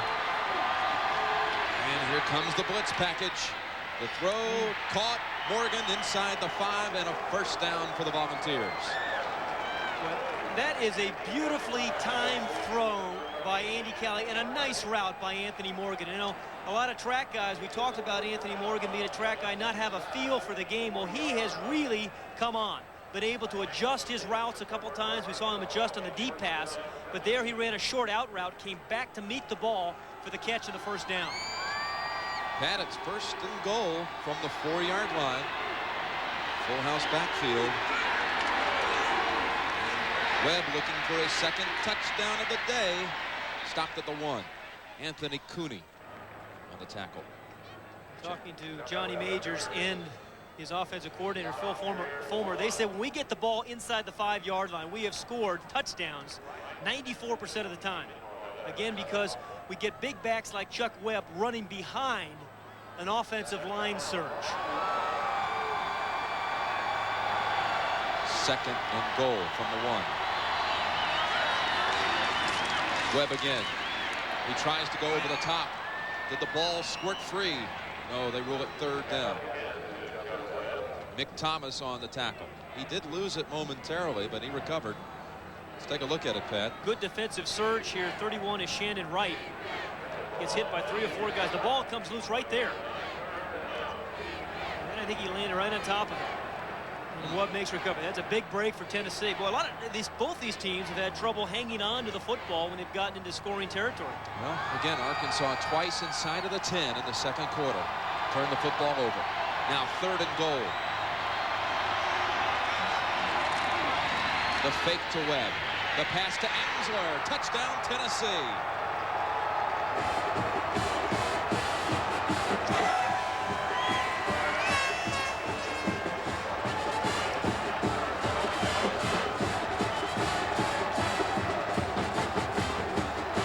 Speaker 2: And here comes the blitz package. The throw caught Morgan inside the 5 and a first down for the Volunteers.
Speaker 3: Well, that is a beautifully timed throw by Andy Kelly and a nice route by Anthony Morgan. You know, a lot of track guys, we talked about Anthony Morgan being a track guy, not have a feel for the game. Well, he has really come on, been able to adjust his routes a couple times. We saw him adjust on the deep pass, but there he ran a short out route, came back to meet the ball for the catch of the first down.
Speaker 2: Pat, it's first and goal from the 4-yard line. Full house backfield. Webb looking for his second touchdown of the day. Stopped at the 1. Anthony Cooney on the tackle.
Speaker 3: Talking to Johnny Majors and his offensive coordinator, Phil Fulmer, they said when we get the ball inside the 5-yard line, we have scored touchdowns 94% of the time. Again, because we get big backs like Chuck Webb running behind an offensive line surge.
Speaker 2: 2nd and goal from the 1. Webb again. He tries to go over the top. Did the ball squirt free? No, they rule it 3rd down. Mick Thomas on the tackle. He did lose it momentarily, but he recovered. Let's take a look at it, Pat.
Speaker 3: Good defensive surge here. 31 is Shannon Wright. Gets hit by 3 or 4 guys. The ball comes loose right there. And I think he landed right on top of it. And Webb makes recovery. That's a big break for Tennessee. Boy, both these teams have had trouble hanging on to the football when they've gotten into scoring territory.
Speaker 2: Well, again, Arkansas twice inside of the 10 in the 2nd quarter. Turn the football over. Now 3rd and goal. The fake to Webb. The pass to Ansler. Touchdown, Tennessee.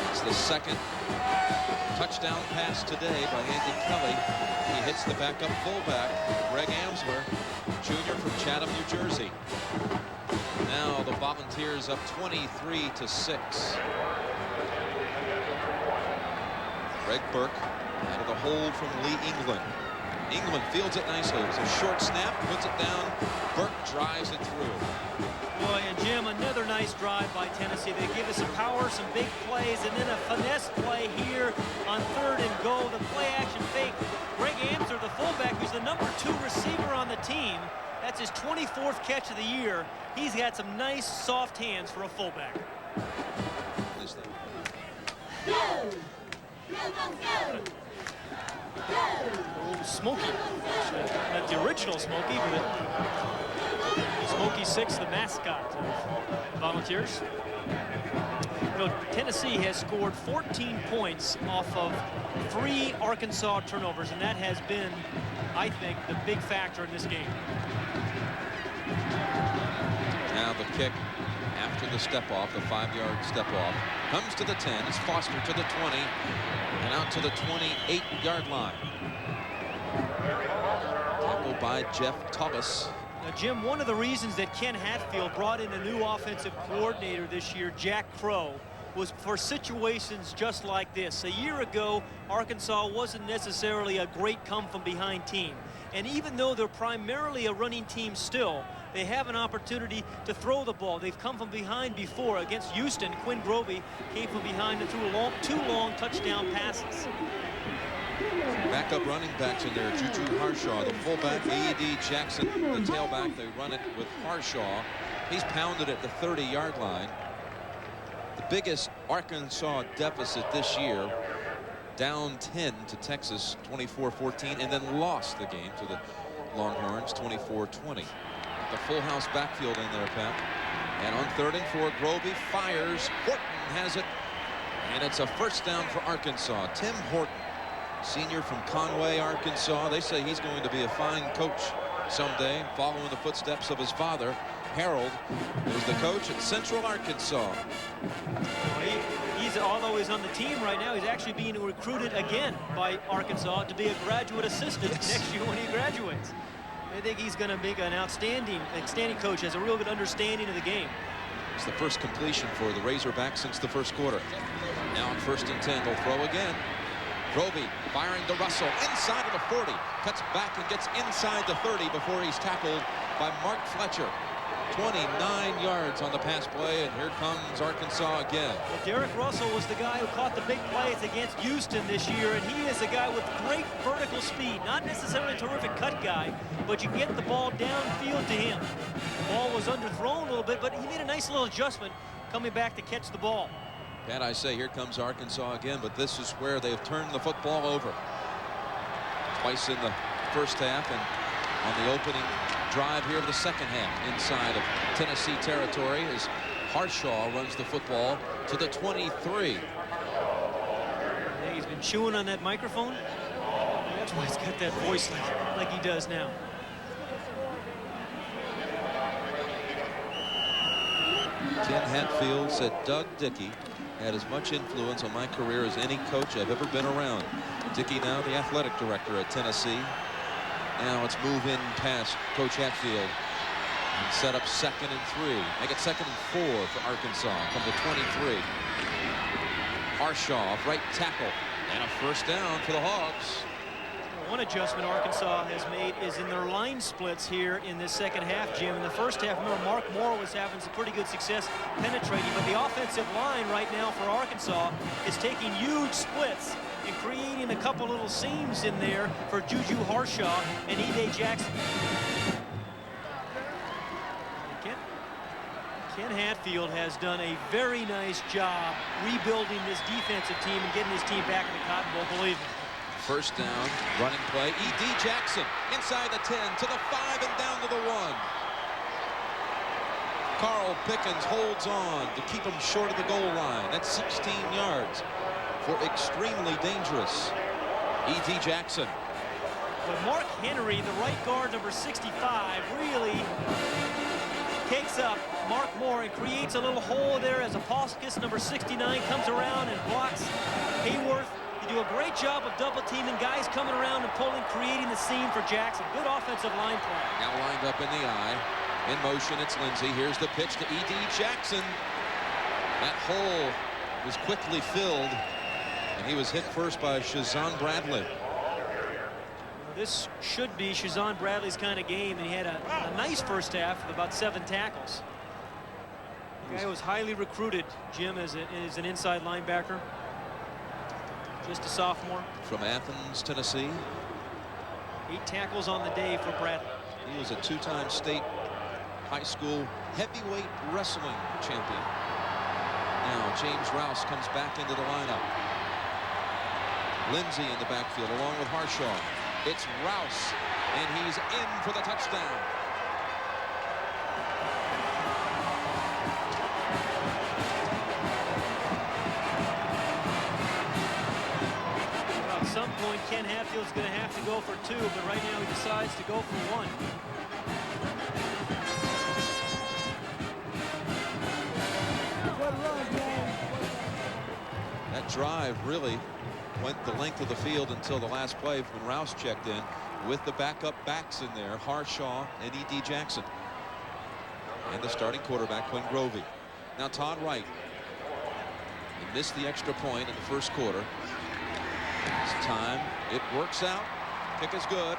Speaker 2: It's the 2nd touchdown pass today by Andy Kelly. He hits the backup fullback, Greg Amsler, junior from Chatham, New Jersey. Now the Volunteers up 23-6. Greg Burke out of the hold from Lee England. England fields it nicely. It was a short snap, puts it down. Burke drives it through.
Speaker 3: Boy, and Jim, another nice drive by Tennessee. They give us some power, some big plays, and then a finesse play here on 3rd and goal. The play action fake. Greg Amser, the fullback, who's the #2 receiver on the team. That's his 24th catch of the year. He's got some nice, soft hands for a fullback. Old Smokey. Not the original Smokey, but Smokey 6, the mascot of Volunteers. You know, Tennessee has scored 14 points off of 3 Arkansas turnovers, and that has been, I think, the big factor in this game.
Speaker 2: Now the kick after the step off, the 5-yard step off, comes to the 10. It's Foster to the 20 and out to the 28-yard line. Tackled by Jeff Tullis.
Speaker 3: Now, Jim, one of the reasons that Ken Hatfield brought in a new offensive coordinator this year, Jack Crow, was for situations just like this. A year ago, Arkansas wasn't necessarily a great come-from-behind team. And even though they're primarily a running team still, they have an opportunity to throw the ball. They've come from behind before. Against Houston, Quinn Grovey came from behind and threw 2 long touchdown passes.
Speaker 2: Backup running backs in there. Juju Harshaw, the fullback. A.D. Jackson, the tailback. They run it with Harshaw. He's pounded at the 30-yard line. The biggest Arkansas deficit this year, down 10 to Texas, 24-14, and then lost the game to the Longhorns, 24-20. The full house backfield in there, Pat. And on 3rd and 4, Grovey fires. Horton has it, and it's a first down for Arkansas. Tim Horton, senior from Conway, Arkansas. They say he's going to be a fine coach someday, following the footsteps of his father, Harold, who's the coach at Central Arkansas.
Speaker 3: Although he's on the team right now, he's actually being recruited again by Arkansas to be a graduate assistant next year when he graduates. I think he's going to make an outstanding coach, has a real good understanding of the game.
Speaker 2: It's the first completion for the Razorbacks since the first quarter. Now on 1st and 10, they'll throw again. Grovey firing to Russell inside of the 40, cuts back and gets inside the 30 before he's tackled by Mark Fletcher. 29 yards on the pass play, and here comes Arkansas again.
Speaker 3: Well, Derek Russell was the guy who caught the big plays against Houston this year, and he is a guy with great vertical speed. Not necessarily a terrific cut guy, but you get the ball downfield to him. The ball was underthrown a little bit, but he made a nice little adjustment coming back to catch the ball.
Speaker 2: Pat, I say, here comes Arkansas again, but this is where they've turned the football over. Twice in the first half, and on the opening drive here of the second half inside of Tennessee territory as Harshaw runs the football to the 23.
Speaker 3: I think he's been chewing on that microphone. That's why he's got that voice like he does now.
Speaker 2: Ken Hatfield said Doug Dickey had as much influence on my career as any coach I've ever been around. Dickey now the athletic director at Tennessee. Now let's move in past Coach Hatfield and set up 2nd and 3. Make it 2nd and 4 for Arkansas from the 23. Harshaw, right tackle, and a first down for the Hogs.
Speaker 3: One adjustment Arkansas has made is in their line splits here in this second half, Jim. In the first half, remember, Mark Moore was having some pretty good success penetrating, but the offensive line right now for Arkansas is taking huge splits and creating a couple little seams in there for Juju Harshaw and E.D. Jackson. Ken Hatfield has done a very nice job rebuilding this defensive team and getting his team back in the Cotton Bowl, believe me.
Speaker 2: First down, running play, E.D. Jackson inside the 10 to the 5 and down to the 1. Carl Pickens holds on to keep him short of the goal line. That's 16 yards for extremely dangerous E.D. Jackson.
Speaker 3: But Mark Henry, the right guard, number 65, really takes up Mark Moore and creates a little hole there as Apostolus, number 69, comes around and blocks Hayworth. You do a great job of double teaming, guys coming around and pulling, creating the seam for Jackson. Good offensive line play.
Speaker 2: Now lined up in the eye. In motion, it's Lindsey. Here's the pitch to E.D. Jackson. That hole was quickly filled, and he was hit first by Shazan Bradley.
Speaker 3: This should be Shazan Bradley's kind of game, and he had a nice first half with about 7 tackles. The guy was highly recruited, Jim, as an inside linebacker. Just a sophomore.
Speaker 2: From Athens, Tennessee.
Speaker 3: 8 tackles on the day for Bradley.
Speaker 2: He was a 2-time state high school heavyweight wrestling champion. Now James Rouse comes back into the lineup. Lindsey in the backfield along with Harshaw. It's Rouse, and he's in for the touchdown.
Speaker 3: Well, at some point, Ken Hatfield's going to have to go for 2, but right now he decides to go for 1.
Speaker 2: That drive really went the length of the field until the last play when Rouse checked in with the backup backs in there, Harshaw and E.D. Jackson. And the starting quarterback, Quinn Grovey. Now Todd Wright. He missed the extra point in the first quarter. This time it works out. Kick is good.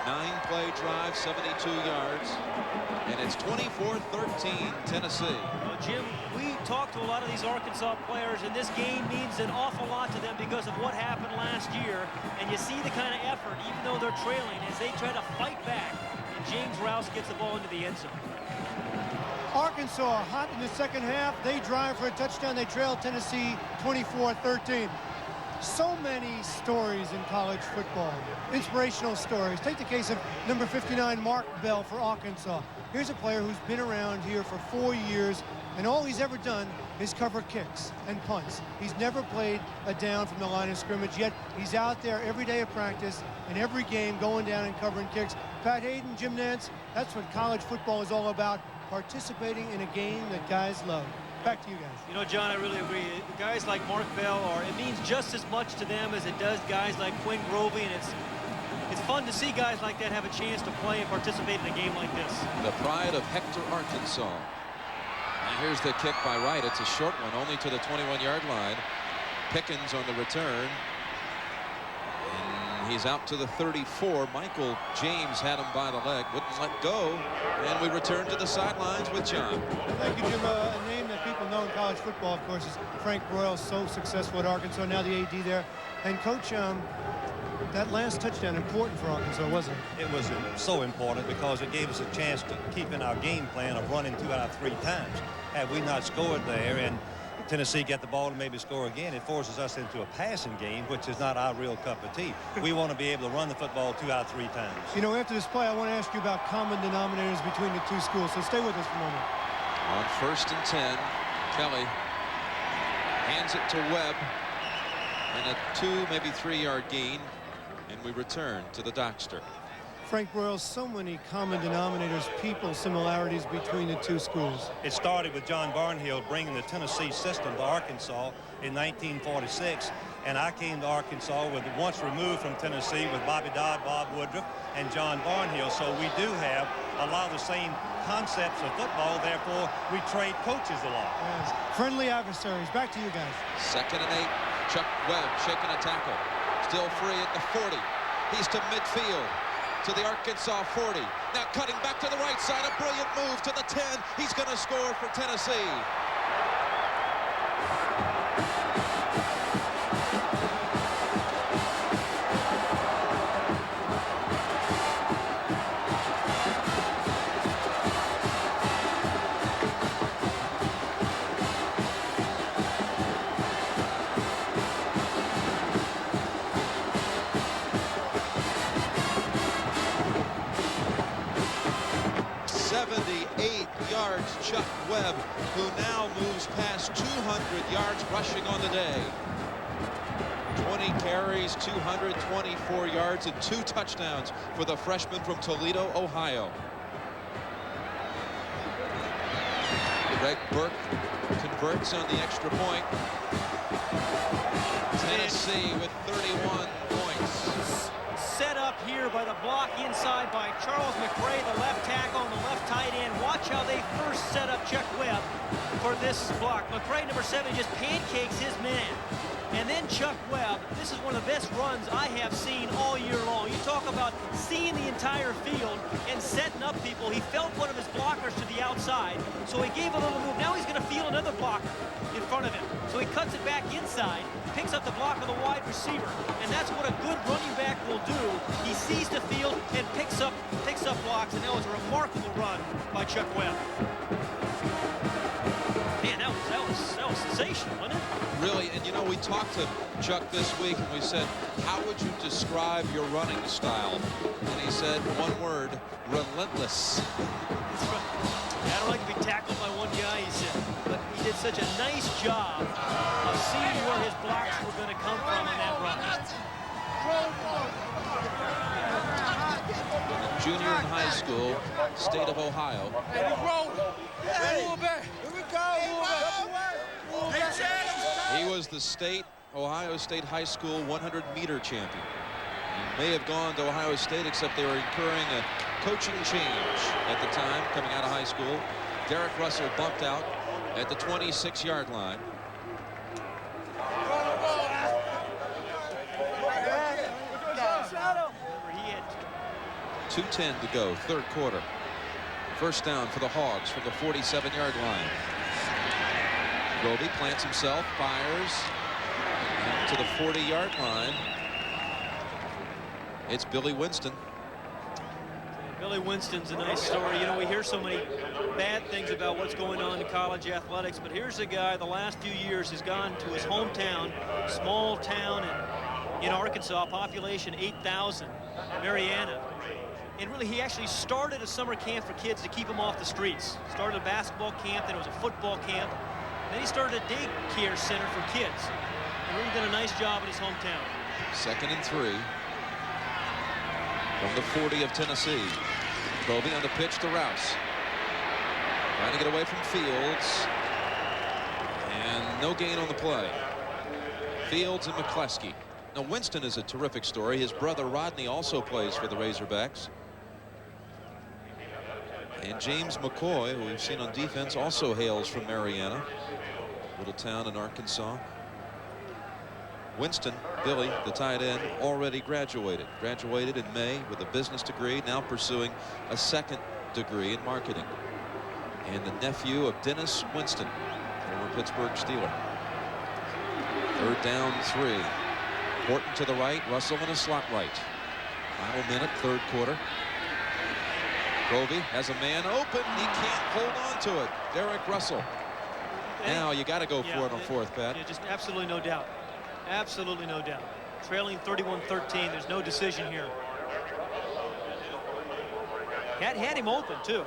Speaker 2: 9-play drive, 72 yards. And it's 24-13 Tennessee.
Speaker 3: Well, Jim, we talked to a lot of these Arkansas players, and this game means an awful lot to them because of what happened last year. And you see the kind of effort, even though they're trailing, as they try to fight back. And James Rouse gets the ball into the end zone.
Speaker 4: Arkansas hot in the second half. They drive for a touchdown. They trail Tennessee 24-13. So many stories in college football, inspirational stories. Take the case of number 59, Mark Bell for Arkansas. Here's a player who's been around here for 4 years, and all he's ever done is cover kicks and punts. He's never played a down from the line of scrimmage, yet he's out there every day of practice and every game going down and covering kicks. Pat Hayden, Jim Nance, that's what college football is all about, participating in a game that guys love. Back to you guys.
Speaker 3: You know, John, I really agree. Guys like Mark Bell, it means just as much to them as it does guys like Quinn Grovey, and it's fun to see guys like that have a chance to play and participate in a game like this.
Speaker 2: The pride of Hector, Arkansas. And here's the kick by Wright. It's a short one, only to the 21-yard line. Pickens on the return. And he's out to the 34. Michael James had him by the leg, wouldn't let go. And we return to the sidelines with John.
Speaker 4: Thank you, Jim. A name that people know in college football, of course, is Frank Broyles, so successful at Arkansas, now the AD there. And Coach, that last touchdown important for Arkansas, wasn't it?
Speaker 9: It was so important because it gave us a chance to keep in our game plan of running 2 out of 3 times. Had we not scored there and Tennessee get the ball and maybe score again, it forces us into a passing game, which is not our real cup of tea. We want to be able to run the football 2 out of 3 times.
Speaker 4: You know, after this play, I want to ask you about common denominators between the two schools, so stay with us for a moment.
Speaker 2: On 1st and 10, Kelly hands it to Webb, and a 2, maybe 3-yard gain, and we return to the Dockster.
Speaker 4: Frank Broyles, so many common denominators, people, similarities between the two schools.
Speaker 9: It started with John Barnhill bringing the Tennessee system to Arkansas in 1946, and I came to Arkansas with once removed from Tennessee with Bobby Dodd, Bob Woodruff, and John Barnhill. So we do have a lot of the same concepts of football, therefore we trade coaches a lot.
Speaker 4: Yes. Friendly adversaries. Back to you guys.
Speaker 2: 2nd and 8. Chuck Webb shaking a tackle. Still free at the 40. He's to midfield. To the Arkansas 40. Now cutting back to the right side. A brilliant move to the 10. He's going to score for Tennessee. Chuck Webb, who now moves past 200 yards rushing on the day. 20 carries, 224 yards, and 2 touchdowns for the freshman from Toledo, Ohio. Greg Burke converts on the extra point. Tennessee with 31 points.
Speaker 3: set up here by the block inside by Charles McRae, the left tackle and the left tight end. Watch how they first set up Chuck Webb for this block. McRae, number 7, just pancakes his man. And then Chuck Webb, this is one of the best runs I have seen all year long. You talk about seeing the entire field and setting up people. He felt one of his blockers to the outside, so he gave a little move. Now he's going to feel another blocker in front of him. So he cuts it back inside, picks up the block of the wide receiver, and that's what a good running back will do. He sees the field and picks up blocks, and that was a remarkable run by Chuck Webb. Man, that was sensational, wasn't it?
Speaker 2: Really, and you know, we talked to Chuck this week and we said, how would you describe your running style? And he said, one word, relentless.
Speaker 3: I don't like to be tackled by one guy, he said, but he did such a nice job of seeing where his blocks were going to come from in that run.
Speaker 2: Junior in high school, state of Ohio. He was the Ohio State High School 100-meter champion. He may have gone to Ohio State, except they were incurring a coaching change at the time, coming out of high school. Derek Russell bumped out at the 26-yard line.
Speaker 3: He had
Speaker 2: 2:10 to go, third quarter. First down for the Hogs from the 47-yard line. Grovey plants himself, fires to the 40-yard line. It's Billy Winston.
Speaker 3: Billy Winston's a nice story. You know, we hear so many bad things about what's going on in college athletics, but here's a guy the last few years has gone to his hometown, small town in Arkansas, population 8,000, Marianna. And really, he actually started a summer camp for kids to keep them off the streets. Started a basketball camp, then it was a football camp. Then he started a daycare center for kids. And really done a nice job in his hometown.
Speaker 2: 2nd and 3 from the 40 of Tennessee. Grovey on the pitch to Rouse. Trying to get away from Fields. And no gain on the play. Fields and McCleskey. Now, Winston is a terrific story. His brother Rodney also plays for the Razorbacks. And James McCoy, who we've seen on defense, also hails from Marianna, little town in Arkansas. Winston, Billy, the tight end, already graduated. Graduated in May with a business degree, now pursuing a 2nd degree in marketing. And the nephew of Dennis Winston, former Pittsburgh Steeler. 3rd down, 3. Horton to the right, Russell in a slot right. Final minute, 3rd quarter. Grovey has a man open. He can't hold on to it. Derek Russell. Now you got to go for it on 4th, Pat.
Speaker 3: Yeah, just absolutely no doubt. Absolutely no doubt. Trailing 31-13. There's no decision here. Had him open, too.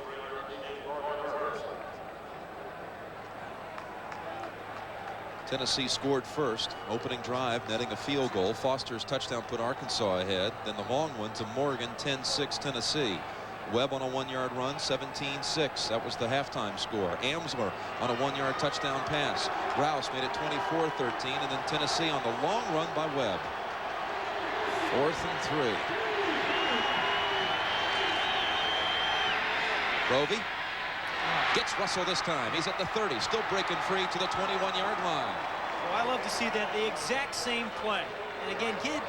Speaker 2: Tennessee scored first. Opening drive, netting a field goal. Foster's touchdown put Arkansas ahead. Then the long one to Morgan, 10-6 Tennessee. Webb on a 1-yard run, 17-6. That was the halftime score. Amsler on a 1-yard touchdown pass. Rouse made it 24-13, and then Tennessee on the long run by Webb. 4th and 3. Grovey gets Russell this time. He's at the 30, still breaking free to the 21-yard line.
Speaker 3: Well, I love to see that. The exact same play. And again, give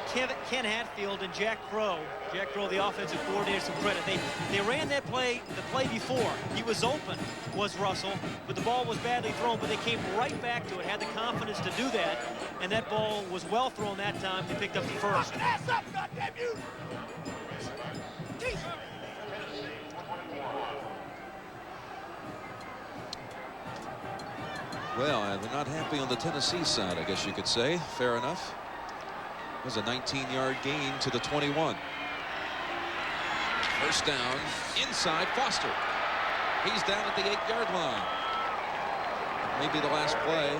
Speaker 3: Ken Hatfield and Jack Crow, the offensive coordinator, some credit. They ran that play, the play before. He was open, was Russell, but the ball was badly thrown, but they came right back to it, had the confidence to do that, and that ball was well thrown that time. They picked up the first.
Speaker 2: Well, they're not happy on the Tennessee side, I guess you could say. Fair enough. It was a 19-yard gain to the 21. First down, inside Foster. He's down at the 8-yard line. Maybe the last play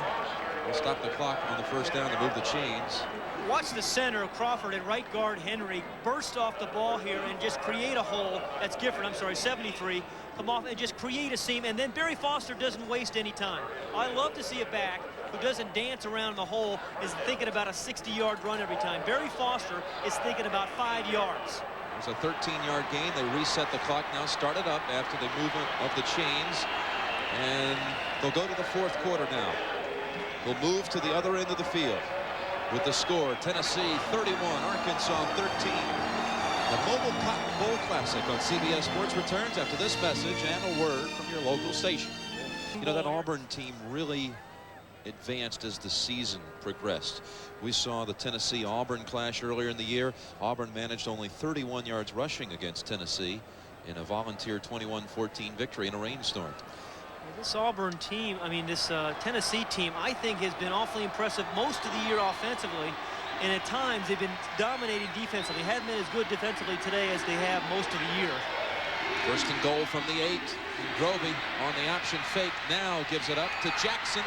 Speaker 2: We'll stop the clock on the first down to move the chains.
Speaker 3: Watch the center, Crawford, and right guard Henry burst off the ball here and just create a hole. That's Gifford, I'm sorry, 73. Come off and just create a seam, and then Barry Foster doesn't waste any time. I love to see a back who doesn't dance around the hole, is thinking about a 60-yard run every time. Barry Foster is thinking about 5 yards.
Speaker 2: It was a 13-yard gain. They reset the clock, now started up after the movement of the chains, and they'll go to the fourth quarter now. They'll move to the other end of the field with the score, Tennessee 31, Arkansas 13. The Mobile Cotton Bowl Classic on CBS Sports returns after this message and a word from your local station. You know, that Auburn team really advanced as the season progressed. We saw the Tennessee-Auburn clash earlier in the year. Auburn managed only 31 yards rushing against Tennessee in a volunteer 21-14 victory in a rainstorm.
Speaker 3: This Auburn team, I mean, this Tennessee team, I think has been awfully impressive most of the year offensively. And at times they've been dominating defensively. Haven't been as good defensively today as they have most of the year.
Speaker 2: First and goal from the 8. Grovey on the option fake now gives it up to Jackson.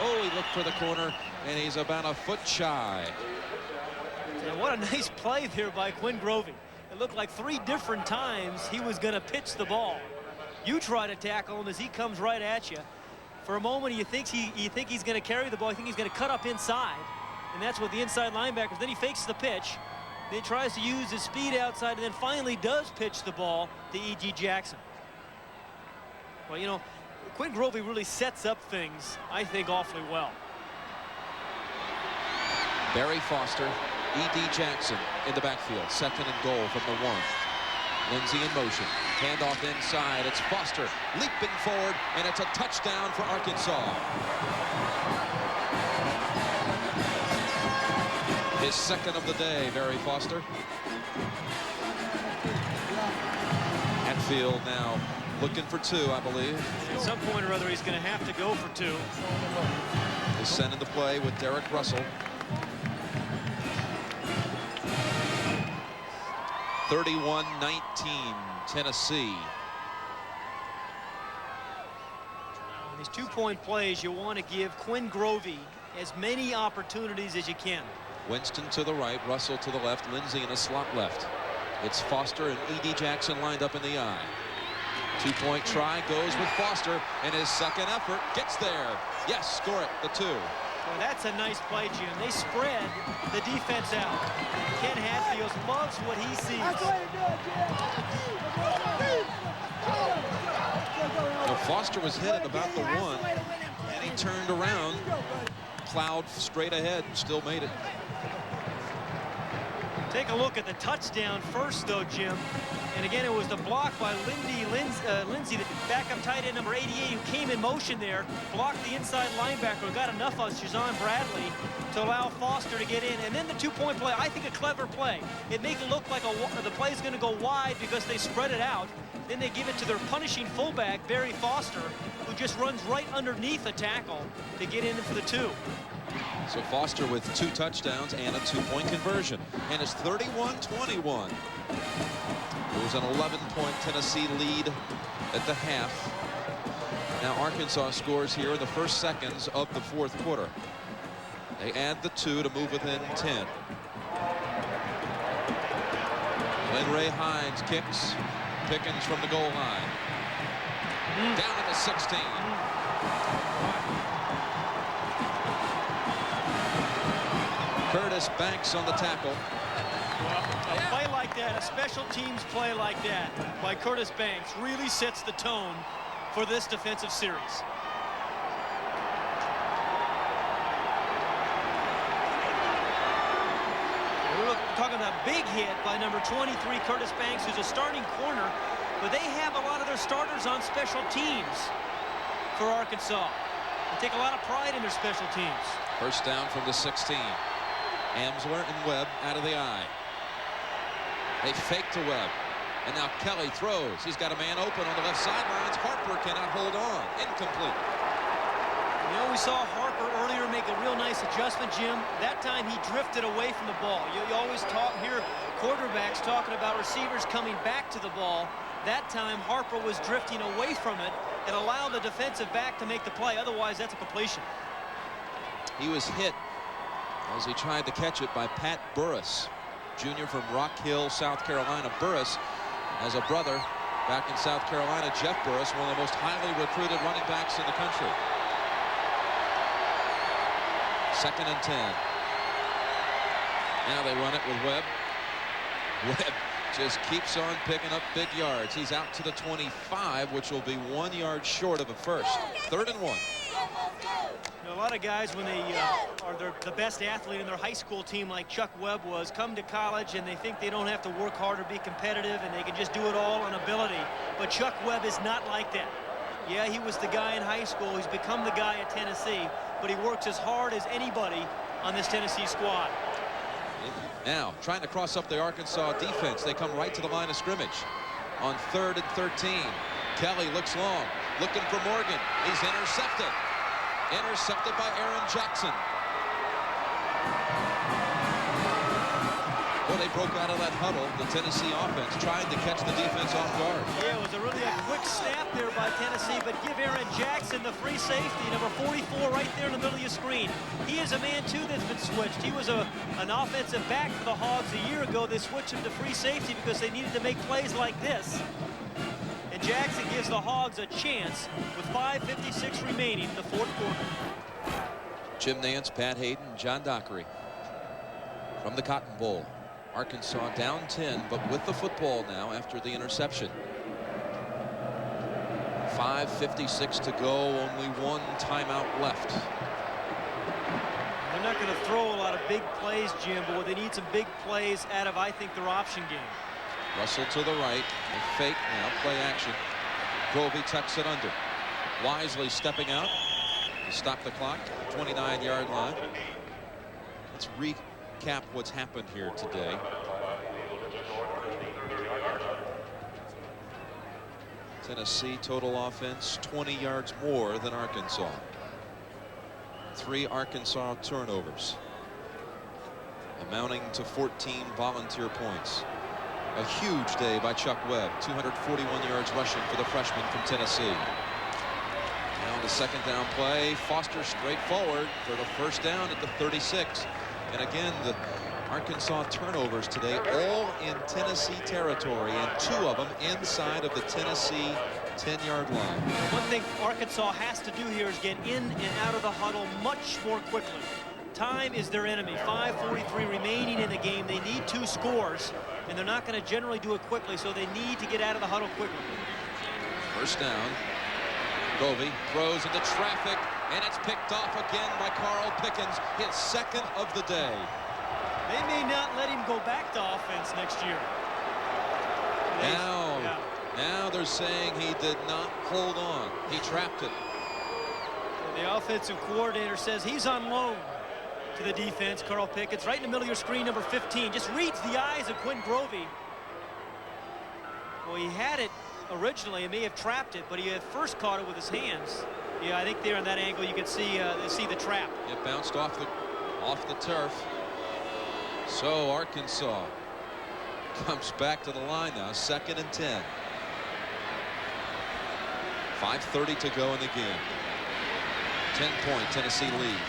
Speaker 2: Oh, he looked for the corner, and he's about a foot shy.
Speaker 3: And what a nice play there by Quinn Grovey. It looked like 3 different times he was going to pitch the ball. You try to tackle him as he comes right at you. For a moment, you think he's going to carry the ball. You think he's going to cut up inside. And that's what the inside linebackers. Then he fakes the pitch. Then he tries to use his speed outside, and then finally does pitch the ball to E.G. Jackson. Well, you know, Quinn Grovey really sets up things, I think, awfully well.
Speaker 2: Barry Foster, E.D. Jackson in the backfield. Second and goal from the 1. Lindsey in motion. Handoff inside. It's Foster leaping forward, and it's a touchdown for Arkansas. His second of the day, Barry Foster. Hatfield now looking for 2, I believe.
Speaker 3: At some point or other, he's going to have to go for 2.
Speaker 2: He's sending the play with Derek Russell. 31-19, Tennessee.
Speaker 3: In these 2-point plays, you want to give Quinn Grovey as many opportunities as you can.
Speaker 2: Winston to the right, Russell to the left, Lindsey in a slot left. It's Foster and E.D. Jackson lined up in the I. 2-point try goes with Foster, and his second effort gets there. Yes, score it, the 2.
Speaker 3: Well, that's a nice play, Jim. They spread the defense out. Ken Hatfield loves what he sees.
Speaker 10: That's the way to do it, Jim.
Speaker 2: Well, Foster was hit at about the 1, and he turned around, plowed straight ahead, and still made it.
Speaker 3: Take a look at the touchdown first, though, Jim. And again, it was the block by Lindsey, the backup tight end number 88, who came in motion there, blocked the inside linebacker, got enough of Shazan Bradley to allow Foster to get in. And then the 2-point play, I think a clever play. It makes it look like the play is going to go wide because they spread it out. Then they give it to their punishing fullback, Barry Foster, who just runs right underneath the tackle to get in for the 2.
Speaker 2: So Foster with 2 touchdowns and a 2-point conversion. And it's 31-21. It was an 11-point Tennessee lead at the half. Now Arkansas scores here in the first seconds of the fourth quarter. They add the 2 to move within 10. Glenn Ray Hines kicks. Pickens from the goal line. Down at the 16. Curtis Banks on the tackle.
Speaker 3: A play like that, a special teams play like that by Curtis Banks really sets the tone for this defensive series. We're talking about a big hit by number 23, Curtis Banks, who's a starting corner, but they have a lot of their starters on special teams for Arkansas. They take a lot of pride in their special teams.
Speaker 2: First down from the 16. Amsler and Webb out of the I. They fake to Webb. And now Kelly throws. He's got a man open on the left sidelines. Harper cannot hold on. Incomplete.
Speaker 3: You know, we saw Harper earlier make a real nice adjustment, Jim. That time he drifted away from the ball. You always hear quarterbacks talking about receivers coming back to the ball. That time Harper was drifting away from it and allowed the defensive back to make the play. Otherwise, that's a completion.
Speaker 2: He was hit as he tried to catch it by Pat Burris, junior from Rock Hill, South Carolina. Burris has a brother back in South Carolina, Jeff Burris, one of the most highly recruited running backs in the country. 2nd and 10. Now they run it with Webb. Webb just keeps on picking up big yards. He's out to the 25, which will be 1 yard short of a first. 3rd and 1.
Speaker 3: You know, a lot of guys, when they are the best athlete in their high school team, like Chuck Webb was, come to college and they think they don't have to work hard or be competitive and they can just do it all on ability. But Chuck Webb is not like that. Yeah, he was the guy in high school. He's become the guy at Tennessee, but he works as hard as anybody on this Tennessee squad.
Speaker 2: Now trying to cross up the Arkansas defense. They come right to the line of scrimmage on 3rd and 13. Kelly looks long, looking for Morgan. He's intercepted. Intercepted by Aaron Jackson. Well, they broke out of that huddle. The Tennessee offense tried to catch the defense off guard.
Speaker 3: Yeah, it was a quick snap there by Tennessee, but give Aaron Jackson the free safety, number 44, right there in the middle of your screen. He is a man, too, that's been switched. He was an offensive back for the Hogs a year ago. They switched him to free safety because they needed to make plays like this. And Jackson gives the Hogs a chance with 5:56 remaining in the 4th quarter.
Speaker 2: Jim Nance, Pat Hayden, John Dockery from the Cotton Bowl. Arkansas down 10, but with the football now after the interception. 5:56 to go, only 1 timeout left.
Speaker 3: They're not going to throw a lot of big plays, Jim, but they need some big plays out of, I think, their option game.
Speaker 2: Russell to the right, a fake now, play action. Grovey tucks it under. Wisely stepping out to stop the clock, 29-yard line. Let's recap what's happened here today. Tennessee total offense 20 yards more than Arkansas. 3 Arkansas turnovers, amounting to 14 volunteer points. A huge day by Chuck Webb, 241 yards rushing for the freshman from Tennessee. Now the 2nd down play, Foster straight forward for the 1st down at the 36. And again, the Arkansas turnovers today, all in Tennessee territory, and 2 of them inside of the Tennessee 10-yard line.
Speaker 3: One thing Arkansas has to do here is get in and out of the huddle much more quickly. Time is their enemy. 5:43 remaining in the game. They need 2 scores, and they're not going to generally do it quickly, so they need to get out of the huddle quickly.
Speaker 2: 1st down. Grovey throws into traffic, and it's picked off again by Carl Pickens, his 2nd of the day.
Speaker 3: They may not let him go back to offense next year.
Speaker 2: Now they're saying he did not hold on. He trapped it.
Speaker 3: And the offensive coordinator says he's on loan to the defense. Carl Pickens right in the middle of your screen, number 15. Just reads the eyes of Quinn Grovey. Well, he had it originally and may have trapped it, but he had first caught it with his hands. Yeah, I think there in that angle you can see the trap.
Speaker 2: It bounced off the turf. So Arkansas comes back to the line now, 2nd and 10. 5:30 to go in the game. 10-point Tennessee lead.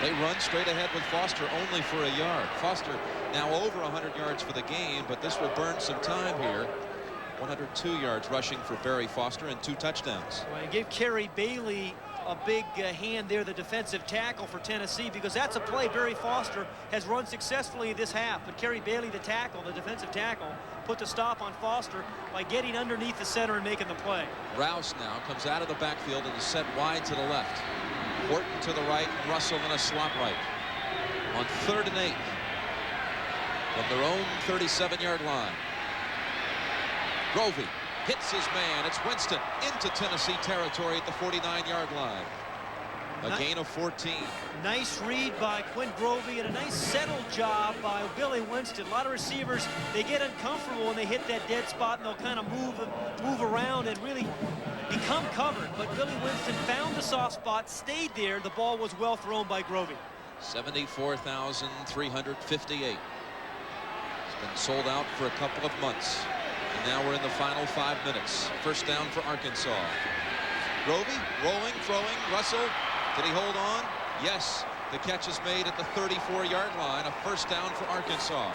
Speaker 2: They run straight ahead with Foster only for a yard. Foster now over 100 yards for the game, but this will burn some time here. 102 yards rushing for Barry Foster and 2 touchdowns.
Speaker 3: Well, and give Kerry Bailey a big hand there, the defensive tackle for Tennessee, because that's a play Barry Foster has run successfully this half. But Kerry Bailey, the tackle, the defensive tackle, put the stop on Foster by getting underneath the center and making the play.
Speaker 2: Rouse now comes out of the backfield and is set wide to the left. Horton to the right, Russell in a slot right. On 3rd and 8 from their own 37-yard line. Grovey hits his man. It's Winston into Tennessee territory at the 49-yard line. A gain of 14.
Speaker 3: Nice read by Quinn Grovey and a nice settled job by Billy Winston. A lot of receivers, they get uncomfortable when they hit that dead spot and they'll kind of move around and really become covered. But Billy Winston found the soft spot, stayed there. The ball was well thrown by Grovey.
Speaker 2: 74,358. It's been sold out for a couple of months. And now we're in the final 5 minutes. 1st down for Arkansas. Grovey rolling, throwing. Russell, did he hold on? Yes, the catch is made at the 34-yard line, a first down for Arkansas.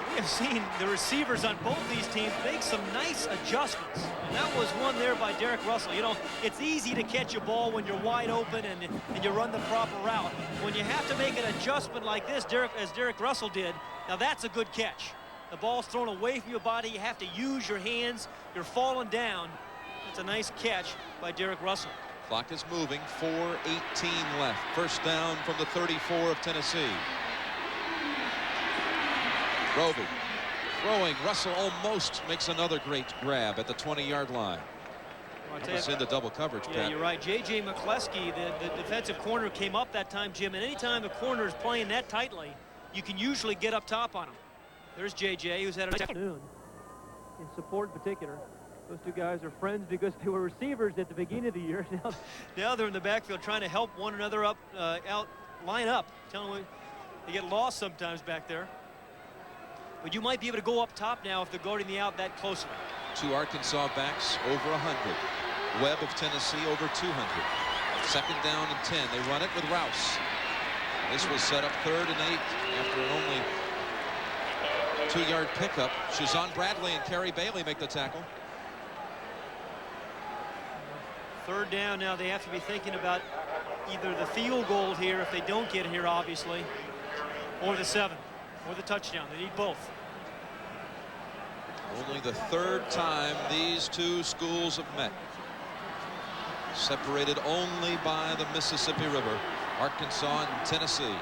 Speaker 10: We have seen the receivers on both these teams make some nice adjustments. And that was one there by Derek Russell. You know, it's easy to catch a ball when you're wide open and you run the proper route. When you have to make an adjustment like this, as Derek Russell did, now that's a good catch. The ball's thrown away from your body. You have to use your hands. You're falling down. It's a nice catch by Derek Russell.
Speaker 2: Clock is moving, 4:18 left. First down from the 34 of Tennessee. Grovey throwing. Russell almost makes another great grab at the 20-yard line. It's in the double coverage,
Speaker 10: yeah,
Speaker 2: Pat.
Speaker 10: You're right. J.J. McCleskey, the defensive corner, came up that time, Jim. And anytime the corner is playing that tightly, you can usually get up top on him. There's J.J., who's had an afternoon in support in particular. Those two guys are friends because they were receivers at the beginning of the year. Now they're in the backfield trying to help one another up, line up. Telling them they get lost sometimes back there. But you might be able to go up top now if they're guarding the out that closely.
Speaker 2: Two Arkansas backs over 100. Webb of Tennessee over 200. Second down and 10. They run it with Rouse. This was set up 3rd and 8 after an only 2-yard pickup. Shazon Bradley and Kerry Bailey make the tackle.
Speaker 10: Third down now. They have to be thinking about either the field goal here if they don't get here, obviously, or the 7, or the touchdown. They need both.
Speaker 2: Only the 3rd time these two schools have met. Separated only by the Mississippi River. Arkansas and Tennessee.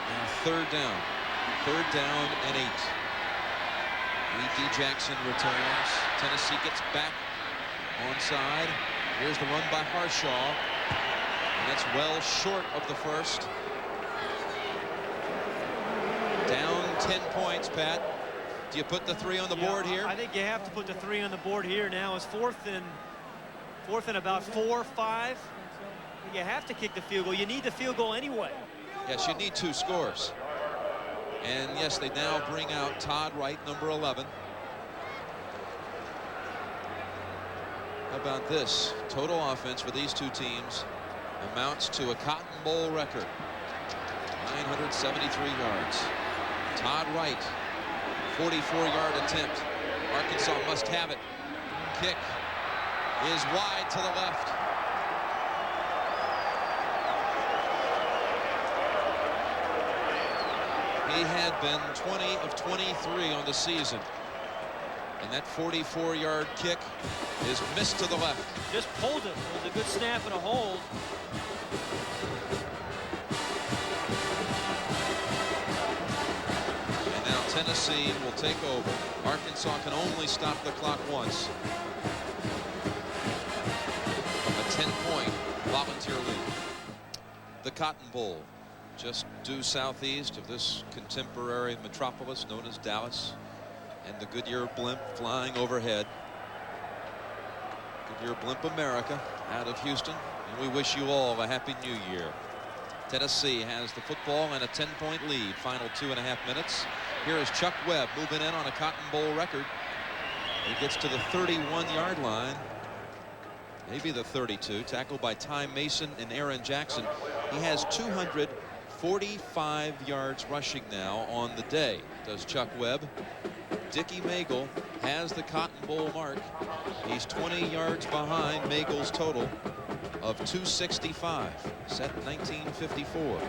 Speaker 2: Now 3rd down. 3rd down and 8. E.D. Jackson returns. Tennessee gets back onside. Here's the run by Harshaw. And that's well short of the first. Down 10 points, Pat. Do you put the 3 on the board here?
Speaker 10: I think you have to put the 3 on the board here now. It's fourth and about 4, 5. You have to kick the field goal. You need the field goal anyway.
Speaker 2: Yes, you need 2 scores. And yes, they now bring out Todd Wright, number 11. How about this? Total offense for these two teams amounts to a Cotton Bowl record. 973 yards. Todd Wright, 44-yard attempt. Arkansas must have it. Kick is wide to the left. He had been 20 of 23 on the season. And that 44-yard kick is missed to the left.
Speaker 10: Just pulled it. It was a good snap and a hold.
Speaker 2: And now Tennessee will take over. Arkansas can only stop the clock once. A 10-point volunteer lead. The Cotton Bowl, just due southeast of this contemporary metropolis known as Dallas. And the Goodyear blimp flying overhead. Goodyear Blimp America out of Houston. And we wish you all a happy new year. Tennessee has the football and a 10-point lead. Final 2.5 minutes. Here is Chuck Webb moving in on a Cotton Bowl record. He gets to the 31-yard line. Maybe the 32. Tackled by Ty Mason and Aaron Jackson. He has 245 yards rushing now on the day. Does Chuck Webb. Dickie Magle has the Cotton Bowl mark. He's 20 yards behind Magle's total of 265, set 1954.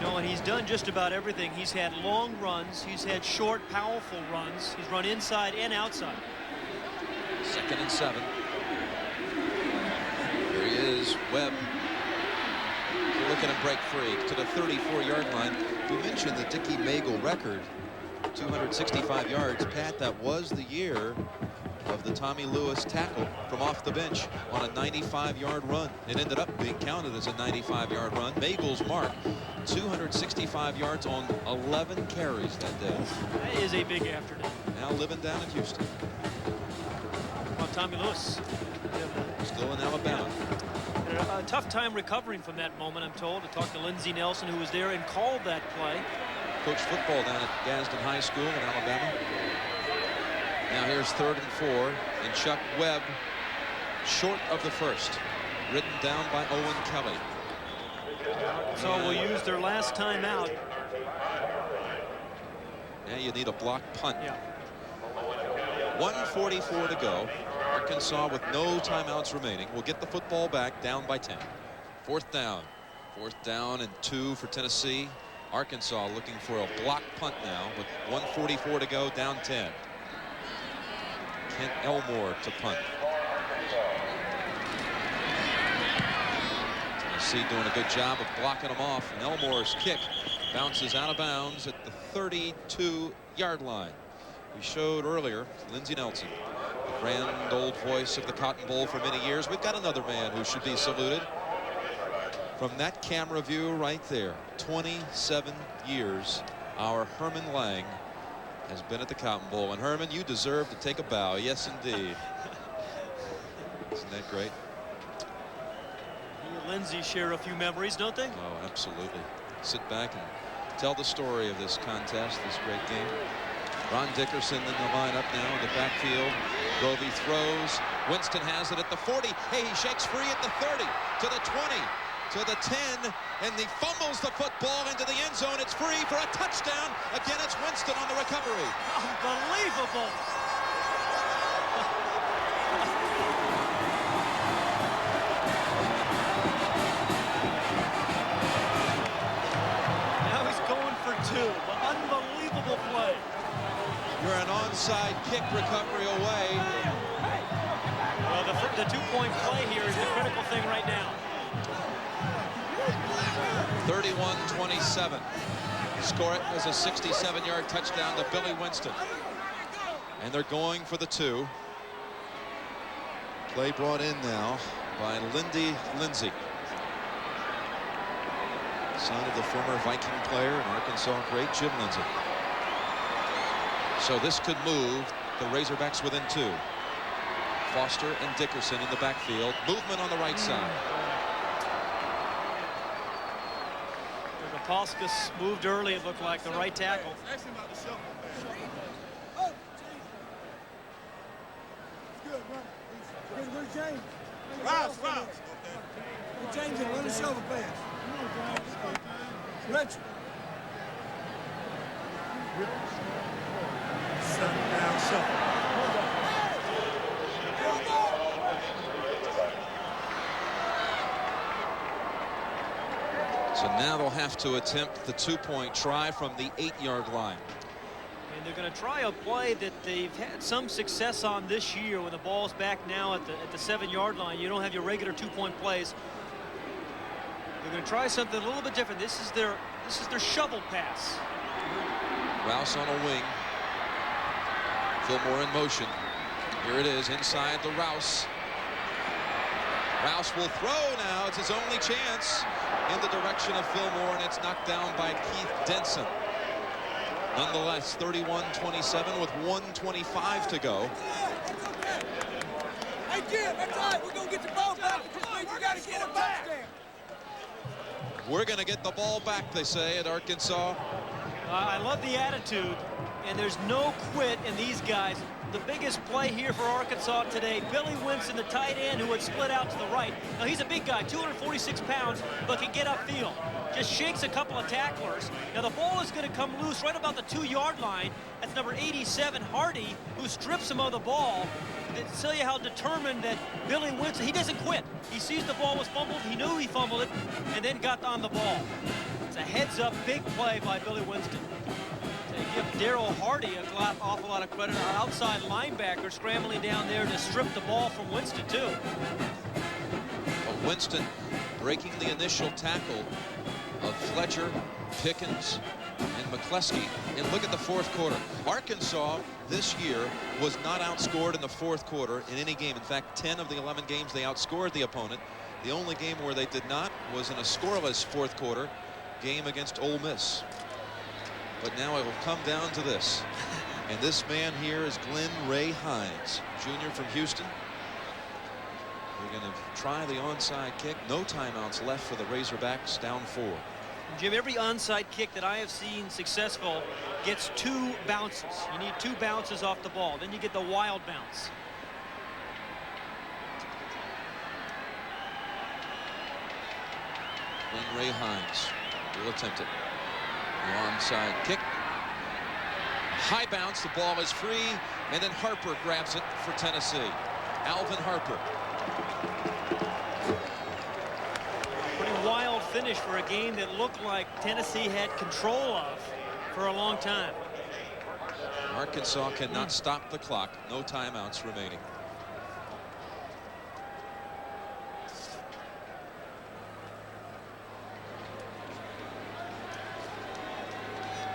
Speaker 10: No, and he's done just about everything. He's had long runs. He's had short, powerful runs. He's run inside and outside.
Speaker 2: 2nd and 7. Here he is, Webb. Look at him break free to the 34-yard line. We mentioned the Dickie Magle record. 265 yards. Pat, that was the year of the Tommy Lewis tackle from off the bench on a 95-yard run. It ended up being counted as a 95-yard run. Magle's mark, 265 yards on 11 carries that day.
Speaker 10: That is a big afternoon.
Speaker 2: Now living down in Houston.
Speaker 10: Well, Tommy Lewis.
Speaker 2: Still in Alabama.
Speaker 10: Yeah. A tough time recovering from that moment, I'm told. I talked to Lindsey Nelson, who was there and called that play.
Speaker 2: Coached football down at Gadsden High School in Alabama. Now here's 3rd and 4, and Chuck Webb short of the first, ridden down by Owen Kelly.
Speaker 10: So we'll use their last timeout.
Speaker 2: Now you need a block punt.
Speaker 10: Yeah.
Speaker 2: 1:44 to go. Arkansas with no timeouts remaining will get the football back, down by 10. Fourth down and 2 for Tennessee. Arkansas looking for a block punt now with 1:44 to go, down 10. Kent Elmore to punt. Tennessee doing a good job of blocking them off, and Elmore's kick bounces out of bounds at the 32-yard line. We showed earlier Lindsey Nelson, the grand old voice of the Cotton Bowl for many years. We've got another man who should be saluted from that camera view right there. 27 years our Herman Lang has been at the Cotton Bowl, and Herman, you deserve to take a bow. Yes indeed. Isn't that great?
Speaker 10: He and Lindsey share a few memories, don't they?
Speaker 2: Oh, absolutely. Sit back and tell the story of this contest, this great game. Ron Dickerson in the lineup now in the backfield. Grovey throws. Winston has it at the 40. Hey, he shakes free at the 30, to the 20, to the 10, and he fumbles the football into the end zone. It's free for a touchdown. Again, it's Winston on the recovery.
Speaker 10: Unbelievable. Now he's going for 2. Unbelievable play.
Speaker 2: We're an onside kick recovery away.
Speaker 10: Well, the 2-point play here is the critical thing right now.
Speaker 2: 31-27. Score it as a 67-yard touchdown to Billy Winston. And they're going for the 2. Play brought in now by Lindsey. Son of the former Viking player and Arkansas great Jim Lindsey. So this could move the Razorbacks within 2. Foster and Dickerson in the backfield. Movement on the right side.
Speaker 10: Rapalskas moved early, it looked like, the right tackle.
Speaker 8: Rouse. James, run the shoulder pass. Rich.
Speaker 2: So now they'll have to attempt the 2-point try from the 8-yard line.
Speaker 10: And they're going to try a play that they've had some success on this year when the ball's back now at the 7-yard line. You don't have your regular 2-point plays. They're going to try something a little bit different. This is their shovel pass.
Speaker 2: Rouse on a wing. Fillmore in motion. Here it is inside the Rouse. Rouse will throw now. It's his only chance in the direction of Fillmore, and it's knocked down by Keith Denson. Nonetheless, 31-27 with 1:25 to go.
Speaker 8: Hey, Jim, that's all right. We're going to get the ball back. Just means we got to get it back.
Speaker 2: We're going to get the ball back, they say, at Arkansas.
Speaker 10: I love the attitude, and there's no quit in these guys. The biggest play here for Arkansas today, Billy Winston, the tight end who had split out to the right. Now, he's a big guy, 246 pounds, but can get upfield. Just shakes a couple of tacklers. Now, the ball is going to come loose right about the 2-yard line. That's number 87, Hardy, who strips him of the ball. To tell you how determined that Billy Winston, he doesn't quit. He sees the ball was fumbled, he knew he fumbled it, and then got on the ball. It's a heads-up big play by Billy Winston. They give Darryl Hardy an awful lot of credit, our outside linebacker scrambling down there to strip the ball from Winston, too.
Speaker 2: But Winston breaking the initial tackle of Fletcher, Pickens, and McCleskey. And look at the fourth quarter. Arkansas this year was not outscored in the fourth quarter in any game. In fact, 10 of the 11 games they outscored the opponent. The only game where they did not was in a scoreless fourth quarter game against Ole Miss. But now it will come down to this. And this man here is Glenn Ray Hines, junior from Houston. We're going to try the onside kick. No timeouts left for the Razorbacks, down 4.
Speaker 10: Jim, every onside kick that I have seen successful gets 2 bounces. You need 2 bounces off the ball. Then you get the wild bounce.
Speaker 2: Quinn Ray Hines will attempt it. The onside kick. High bounce, the ball is free, and then Harper grabs it for Tennessee. Alvin Harper.
Speaker 10: Pretty wild finish for a game that looked like Tennessee had control of for a long time.
Speaker 2: Arkansas cannot stop the clock. No timeouts remaining.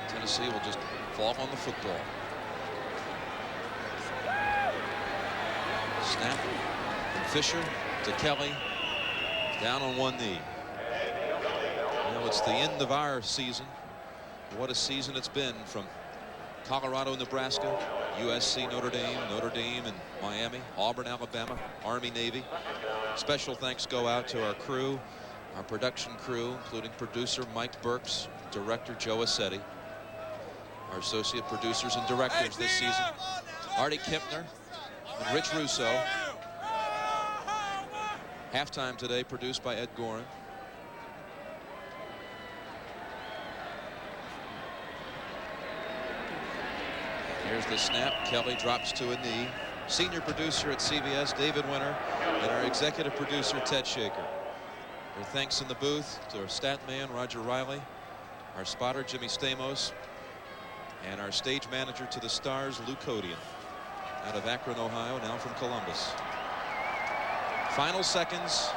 Speaker 2: Tennessee will just fall on the football. Snap from Fisher to Kelly. Down on one knee. Well, it's the end of our season. What a season it's been, from Colorado, Nebraska, USC, Notre Dame and Miami, Auburn, Alabama, Army, Navy. Special thanks go out to our crew, our production crew, including producer Mike Burks, director Joe Assetti, our associate producers and directors this season, Artie Kempner and Rich Russo. Halftime today produced by Ed Gorin. Here's the snap. Kelly drops to a knee. Senior producer at CBS, David Winter, and our executive producer, Ted Shaker. Our thanks in the booth to our stat man, Roger Riley, our spotter, Jimmy Stamos, and our stage manager to the Stars, Lou Codian, out of Akron, Ohio, now from Columbus. Final seconds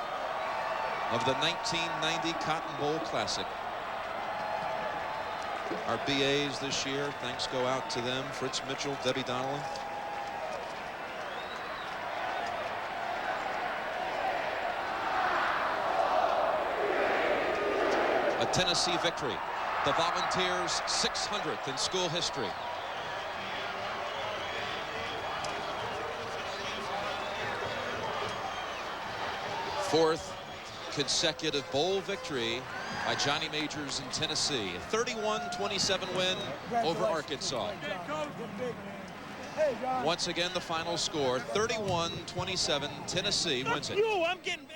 Speaker 2: of the 1990 Cotton Bowl Classic. Our BAs this year, thanks go out to them, Fritz Mitchell, Debbie Donnelly. A Tennessee victory, the Volunteers' 600th in school history. Fourth consecutive bowl victory by Johnny Majors in Tennessee. A 31-27 win over Arkansas. Once again, the final score, 31-27, Tennessee wins it.
Speaker 10: I'm getting